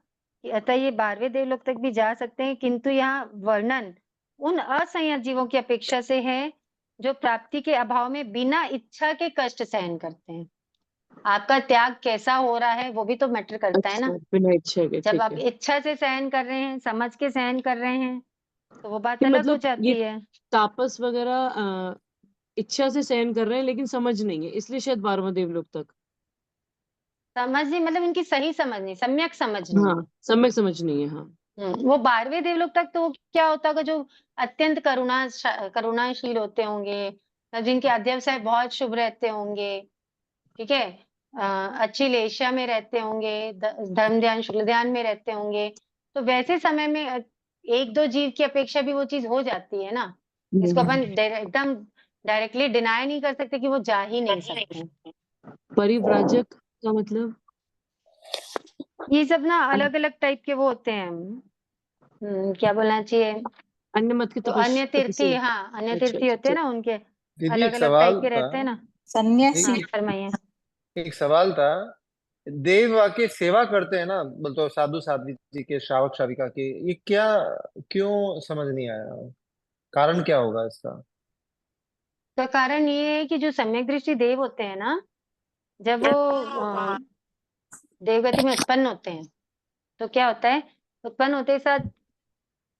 Speaker 1: कि अतः ये 12वें देवलोक तक भी जा सकते हैं, किंतु यहाँ वर्णन उन असंयत जीवों की अपेक्षा से है जो प्राप्ति के अभाव में बिना इच्छा के कष्ट सहन करते हैं। आपका त्याग कैसा हो रहा है वो भी तो मैटर करता है ना।
Speaker 2: बिना इच्छा के,
Speaker 1: जब
Speaker 2: ठीक
Speaker 1: आप
Speaker 2: है।
Speaker 1: इच्छा से सहन कर रहे हैं, समझ के सहन कर रहे हैं, तो वो बात
Speaker 2: कि
Speaker 1: अलग हो
Speaker 2: मतलब
Speaker 1: जाती
Speaker 2: ये
Speaker 1: है।
Speaker 2: तापस वगैरह इच्छा से सहन कर रहे हैं लेकिन समझ नहीं है, इसलिए शायद 12वां देवलोक तक।
Speaker 1: समझ नहीं मतलब इनकी सही समझ नहीं, सम्यक समझ नहीं।
Speaker 2: हाँ, सम्यक समझ नहीं है। हाँ,
Speaker 1: वो 12वें देवलोक तक तो क्या होता होगा, जो अत्यंत करुणाशील होते होंगे, जिनके अध्यवसाय बहुत शुभ रहते होंगे, ठीक है, अच्छी लेशा में रहते होंगे, धर्म ध्यान शुक्ल ध्यान में रहते होंगे, तो वैसे समय में एक दो जीव की अपेक्षा भी वो चीज हो जाती है ना। इसको अपन एकदम डायरेक्टली डिनाई नहीं कर सकते कि वो जा ही नहीं सकते।
Speaker 2: परिव्राजक का मतलब
Speaker 1: ये सब ना अलग अलग टाइप के वो होते हैं, क्या बोलना चाहिए,
Speaker 2: अन्य मत के
Speaker 1: तो अन्य तीर्थी, हाँ अन्य तीर्थी होते हैं ना, उनके
Speaker 12: दीदी
Speaker 1: अलग
Speaker 12: एक
Speaker 1: अलग टाइप
Speaker 12: सवाल
Speaker 1: के
Speaker 12: था,
Speaker 1: रहते हैं ना।
Speaker 4: सन्यासी।
Speaker 1: हाँ फरमाइए।
Speaker 12: एक सवाल था, देव आके सेवा करते हैं ना, मतलब साधु साध्वी जी के, श्रावक श्राविका के, ये क्या, क्यों समझ नहीं आया, कारण क्या होगा इसका?
Speaker 1: तो कारण ये है कि जो सम्यक दृष्टि देव होते हैं ना, जब वो देवगति में उत्पन्न होते हैं तो क्या होता है, उत्पन्न होते साथ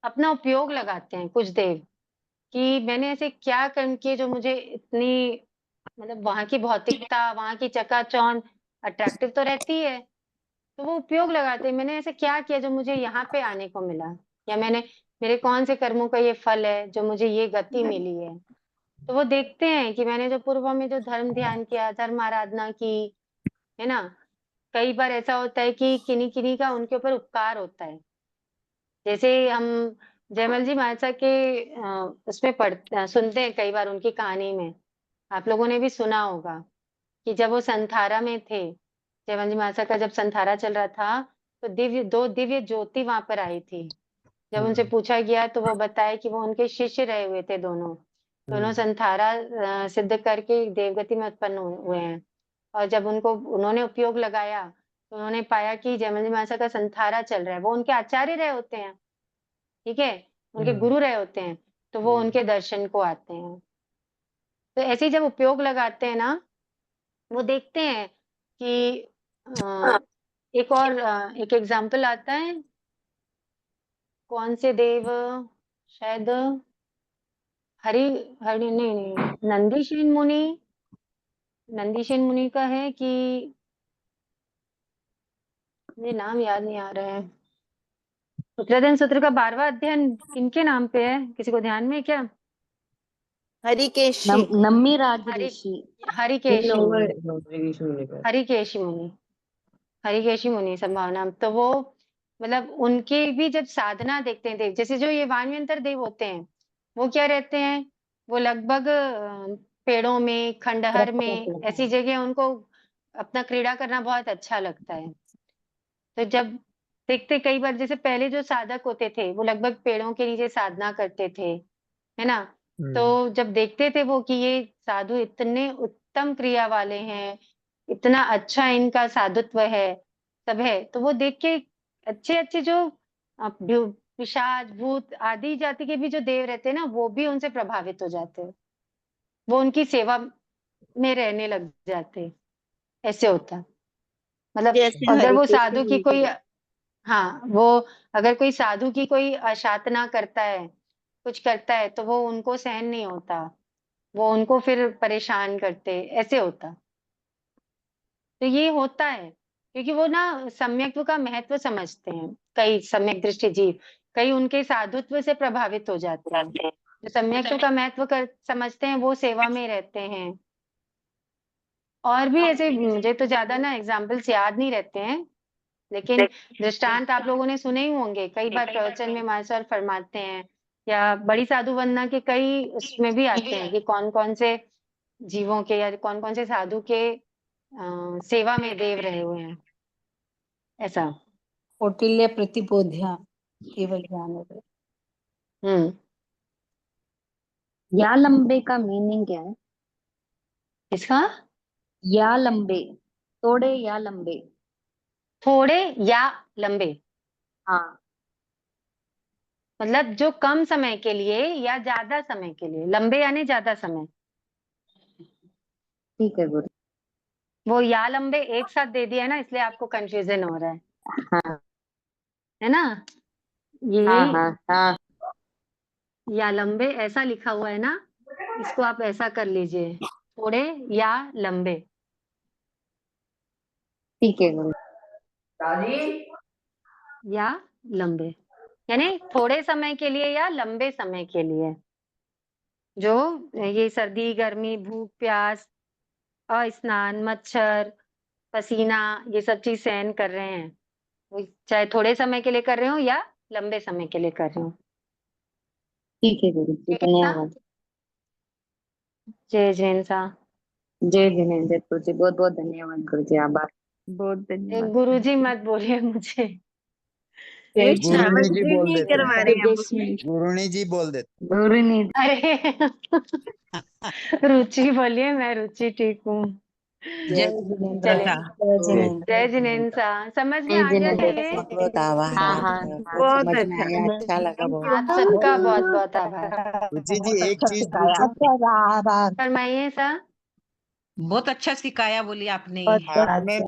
Speaker 1: अपना उपयोग लगाते हैं कुछ देव, कि मैंने ऐसे क्या कर्म किए जो मुझे इतनी, मतलब वहां की भौतिकता, वहां की चकाचौंध अट्रैक्टिव तो रहती है, तो वो उपयोग लगाते हैं, मैंने ऐसे क्या किया जो मुझे यहाँ पे आने को मिला, या मैंने मेरे कौन से कर्मों का ये फल है जो मुझे ये गति मिली है। तो वो देखते हैं कि मैंने जो पूर्व में जो धर्म ध्यान किया, धर्म आराधना की, है ना, कई बार ऐसा होता है कि किन्हीं किन्हीं का उनके ऊपर उपकार होता है। जैसे हम जयमल जी महाराज के उसमें सुनते हैं कई बार उनकी कहानी में, आप लोगों ने भी सुना होगा कि जब वो संथारा में थे, जयमल जी महाराज का जब संथारा चल रहा था, तो दो दिव्य ज्योति वहां पर आई थी। जब उनसे पूछा गया तो वो बताए कि वो उनके शिष्य रहे हुए थे, दोनों संथारा सिद्ध करके देवगति में उत्पन्न हुए हैं। और जब उन्होंने उपयोग लगाया तो उन्होंने पाया कि जयमल जी महाराज का संथारा चल रहा है, वो उनके आचार्य रहे होते हैं, ठीक है, उनके गुरु रहे होते हैं, तो वो उनके दर्शन को आते हैं। तो ऐसे ही जब उपयोग लगाते हैं ना, वो देखते हैं एक और एक एग्जाम्पल आता है, कौन से देव, शायद हरि हरि नहीं नहीं नंदीसेन मुनि का है कि मुझे नाम याद नहीं आ रहा है। उत्तराधन सूत्र का 12वां अध्ययन किनके नाम पे है, किसी को ध्यान में है क्या?
Speaker 8: हरिकेशी
Speaker 9: नम्मी राजऋषि
Speaker 1: हरिकेशी मुनि,
Speaker 2: हरिकेशी
Speaker 1: हरिकेशी मुनि संभावना। तो वो मतलब उनके भी जब साधना देखते हैं देव, जैसे जो ये वाणव्यंतर देव होते हैं, वो क्या रहते हैं, वो लगभग पेड़ों में, खंडहर में, ऐसी जगह उनको अपना क्रीड़ा करना बहुत अच्छा लगता है। तो जब देखते कई बार, जैसे पहले जो साधक होते थे वो लगभग पेड़ों के नीचे साधना करते थे, है ना? तो जब देखते थे वो कि ये साधु इतने उत्तम क्रिया वाले हैं, इतना अच्छा इनका साधुत्व है, सब है, तो वो देख के अच्छे अच्छे जो पिशाच भूत आदि जाति के भी जो देव रहते हैं ना, वो भी उनसे प्रभावित हो जाते हैं, वो उनकी सेवा में रहने लग जाते, ऐसे होता। मतलब
Speaker 8: जैसे
Speaker 1: अगर वो
Speaker 8: हरिकेशी
Speaker 1: साधु की
Speaker 8: मुनि
Speaker 1: कोई, हाँ, वो अगर कोई साधु की कोई अशातना करता है, कुछ करता है, तो वो उनको सहन नहीं होता, वो उनको फिर परेशान करते, ऐसे होता। तो ये होता है क्योंकि वो ना सम्यक्त्व का महत्व समझते हैं, कई सम्यक दृष्टि जीव, कई उनके साधुत्व से प्रभावित हो जाते हैं। जो सम्यक्त्व का महत्व समझते हैं वो सेवा में रहते हैं। और भी ऐसे मुझे तो ज्यादा ना एग्जाम्पल्स याद नहीं रहते हैं, लेकिन दृष्टांत आप लोगों ने सुने ही होंगे, कई बार प्रवचन में मास्टर फरमाते हैं, या बड़ी साधु वंदना के कई उसमें भी आते हैं कि कौन कौन से जीवों के या कौन कौन से साधु के सेवा में देव रहे हुए हैं, ऐसा।
Speaker 4: कौटिल्य प्रतिबोध्या केवल ज्ञानोदय।
Speaker 9: या लंबे का मीनिंग क्या है?
Speaker 1: इसका
Speaker 9: या लंबे, थोड़े या लंबे?
Speaker 1: थोड़े या लंबे,
Speaker 9: हाँ,
Speaker 1: मतलब जो कम समय के लिए या ज्यादा समय के लिए, लंबे यानी ज्यादा समय।
Speaker 9: ठीक है गुरु।
Speaker 1: वो या लंबे एक साथ दे दिया है ना, इसलिए आपको कंफ्यूजन हो रहा है,
Speaker 9: हाँ
Speaker 1: है ना? ये
Speaker 9: हाँ हाँ,
Speaker 1: या लंबे ऐसा लिखा हुआ है ना, इसको आप ऐसा कर लीजिए, थोड़े या लंबे।
Speaker 9: ठीक है गुरु।
Speaker 1: या लंबे यानी थोड़े समय के लिए या लंबे समय के लिए, जो ये सर्दी गर्मी भूख प्यास अस्नान मच्छर पसीना ये सब चीज सहन कर रहे हैं, वो चाहे थोड़े समय के लिए कर रहे हो या लंबे समय के लिए कर रहे हो।
Speaker 9: ठीक है गुरु जी,
Speaker 1: ठीक है ना?
Speaker 9: धन्यवाद।
Speaker 1: जय जिनेन्द्र।
Speaker 9: जय जिनेन्द्र गुरु जी, बहुत बहुत धन्यवाद गुरु जी, आभार, बहुत धन्यवाद।
Speaker 1: गुरुजी मत बोलिए मुझे।
Speaker 5: गुरुनी जी बोल
Speaker 8: नहीं
Speaker 5: देते
Speaker 8: करवा
Speaker 5: हैं,
Speaker 8: रहे हैं अब।
Speaker 5: गुरुनी जी बोल देते
Speaker 9: गुरु नहीं,
Speaker 1: अरे रुचि बोलिए, मैं रुचि ठीक हूँ।
Speaker 4: जय जिनेन्द्र।
Speaker 1: चले
Speaker 4: जय जिनेन्द्र।
Speaker 1: जय जिनेन्द्र। समझ में
Speaker 9: जय
Speaker 1: आ गया था
Speaker 9: जिनेन्द्र।
Speaker 1: ये?
Speaker 13: बहुत आभार,
Speaker 9: हाँ हाँ
Speaker 8: बहुत
Speaker 13: समझ में
Speaker 8: अच्छा।
Speaker 13: आया, अच्छा लगा बहुत।
Speaker 1: आप सबका बहुत बहुत आभार।
Speaker 5: रुचि जी एक चीज पूछूं?
Speaker 1: फरमाइए सर।
Speaker 13: बहुत अच्छा सिखाया बोली आपने।
Speaker 5: आपने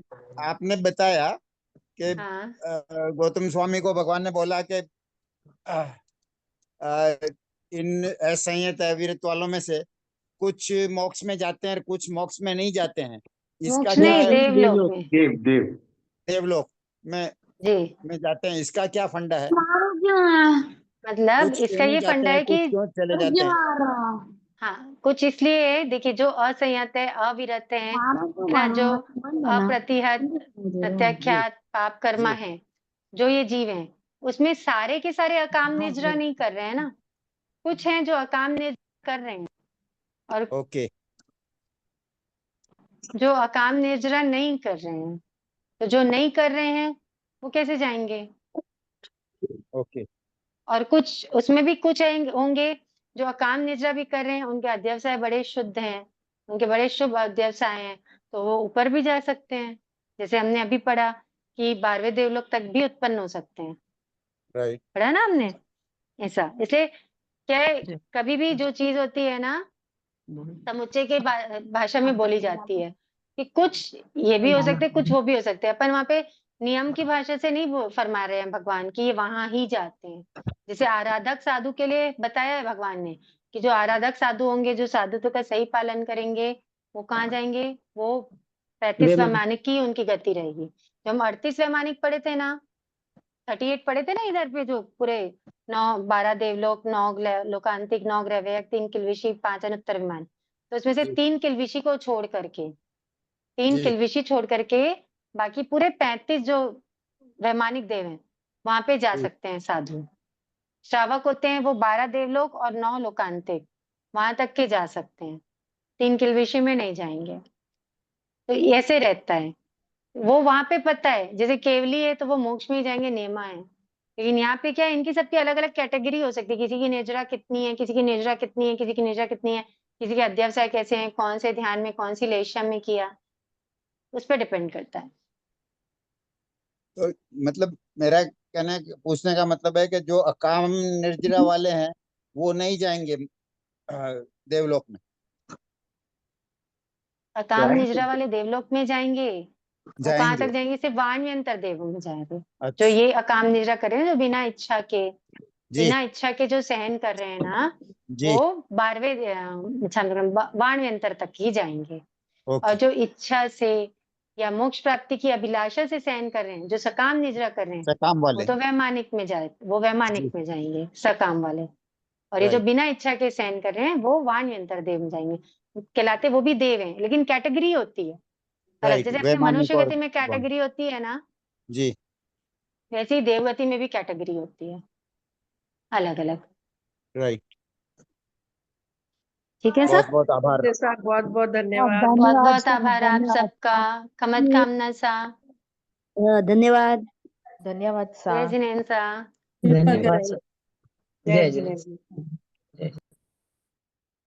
Speaker 5: आपने बताया कि
Speaker 1: हाँ
Speaker 5: गौतम स्वामी को भगवान ने बोला कि इन असंयत अविरत वालों में से कुछ मोक्ष में जाते हैं और कुछ मोक्ष में नहीं जाते हैं, इसका
Speaker 1: मोक्ष
Speaker 5: क्या
Speaker 1: नहीं,
Speaker 5: है?
Speaker 1: देवलोक में।
Speaker 5: देवलोक में
Speaker 1: जी
Speaker 5: जाते हैं, इसका क्या फंडा है?
Speaker 1: मतलब
Speaker 5: कुछ क्यों
Speaker 1: इसका
Speaker 5: नहीं
Speaker 1: ये
Speaker 5: जाते
Speaker 1: फंडा
Speaker 5: हैं,
Speaker 1: है
Speaker 5: कुछ
Speaker 1: कि
Speaker 5: क्यों चले जाते हैं?
Speaker 1: हाँ, कुछ इसलिए है, देखिए जो असंयत है अविरत है ना, जो अप्रतिहत प्रत्याख्यात पाप कर्मा है, जो ये जीव हैं, उसमें सारे के सारे अकाम निजरा नहीं कर रहे हैं ना, कुछ हैं जो अकाम निजरा कर रहे हैं, और
Speaker 5: ओके
Speaker 1: जो अकाम निजरा नहीं कर रहे हैं, तो जो नहीं कर रहे हैं वो कैसे जाएंगे?
Speaker 5: ओके
Speaker 1: और कुछ उसमें भी कुछ होंगे जो अकाम निद्रा भी कर रहे हैं, उनके अध्यवसाय बड़े शुद्ध हैं, उनके बड़े शुभ अध्यवसाय हैं, तो वो ऊपर भी जा सकते हैं। जैसे हमने अभी पढ़ा कि 12वें देवलोक तक भी उत्पन्न हो सकते हैं,
Speaker 5: राइट,
Speaker 1: पढ़ा ना हमने ऐसा। इसलिए क्या है, कभी भी जो चीज होती है ना, समुच्चय के भाषा में बोली जाती है, कि कुछ ये भी हो सकते, कुछ वो भी हो सकते हैं। अपन वहाँ पे नियम की भाषा से नहीं फरमा रहे हैं भगवान कि ये वहां ही जाते हैं। जैसे आराधक साधु के लिए बताया है भगवान ने कि जो आराधक साधु होंगे, जो साधुत्व का सही पालन करेंगे, वो कहाँ जाएंगे? वो 35 वैमानिक की उनकी गति रहेगी। जो हम 38 वैमानिक पढ़े थे ना, 38 पढ़े थे ना इधर पे, जो पूरे 12 देवलोक, 9 लोकांतिक, 9 ग्रहवयक, 3 किल्विषी, 5 अनुत्तर विमान, तो उसमें से 3 किल्विषी को छोड़ करके, 3 किल्विषी छोड़ करके बाकी पूरे 35 जो वैमानिक देव हैं वहां पे जा सकते हैं साधु। श्रावक होते हैं वो 12 देवलोक और 9 लोकांतिक, वहां तक के जा सकते हैं, 3 किल्विषी में नहीं जाएंगे। तो ऐसे रहता है वो वहां पे। पता है जैसे केवली है तो वो मोक्ष में ही जाएंगे, नेमा है। लेकिन यहाँ पे क्या है, इनकी सबकी अलग अलग कैटेगरी हो सकती है। किसी की निर्जरा कितनी है, किसी की निर्जरा कितनी है, किसी की निर्जरा कितनी है, किसी के अध्यवसाय कैसे हैं, कौन से ध्यान में, कौन सी लेशा में किया, उस पर डिपेंड करता है।
Speaker 5: तो मतलब मेरा कहना पूछने का मतलब है कि जो अकाम निर्जरा वाले हैं वो नहीं जाएंगे देवलोक में।
Speaker 1: अकाम निर्जरा वाले देवलोक में जाएंगे। वो कहाँ
Speaker 5: जाएंगे।
Speaker 1: तक जाएंगे? सिर्फ वाणव्यंतर देवों में जाएंगे।
Speaker 5: अच्छा।
Speaker 1: जो ये अकाम निर्जरा कर रहे हैं, जो बिना इच्छा के,
Speaker 5: जी
Speaker 1: बिना इच्छा के जो सहन कर रहे हैं ना,
Speaker 5: जी
Speaker 1: वो 12वें वाणव्यंतर तक ही जाएंगे। और
Speaker 5: ओके
Speaker 1: जो इच्छा से या मोक्ष प्राप्ति की अभिलाषा से सहन कर रहे हैं, जो सकाम निद्रा कर रहे हैं,
Speaker 5: सकाम
Speaker 1: वो
Speaker 5: वाले
Speaker 1: तो वैमानिक में जाए, वो
Speaker 5: जी
Speaker 1: वैमानिक में जाएंगे सकाम वाले। और ये जो
Speaker 5: राइट
Speaker 1: बिना इच्छा के सहन कर रहे हैं वो वाणव्यंतर देव में जाएंगे। कहलाते वो भी देव हैं, लेकिन कैटेगरी होती है अलग।
Speaker 5: राइट
Speaker 1: जैसे अपने
Speaker 5: वैमानिक
Speaker 1: मनुष्य
Speaker 5: और
Speaker 1: गति में
Speaker 5: वाण।
Speaker 1: कैटेगरी होती है ना,
Speaker 5: जी
Speaker 1: वैसे ही देवगति में भी कैटेगरी होती है अलग अलग।
Speaker 5: राइट।
Speaker 1: ठीक है
Speaker 5: बहुत
Speaker 1: सर?
Speaker 5: बहुत आभार।
Speaker 11: सर बहुत बहुत धन्यवाद।
Speaker 1: बहुत
Speaker 4: धन्यवाद
Speaker 1: बहुत
Speaker 4: सर,
Speaker 1: आभार आप
Speaker 4: धन्यवाद।
Speaker 1: सबका। खमत कामना सा।
Speaker 9: धन्यवाद।
Speaker 6: धन्यवाद
Speaker 1: जय
Speaker 6: सा।
Speaker 1: जिनेन्द्र सा।
Speaker 4: धन्यवाद सर।
Speaker 6: जय जिनेन्द्र।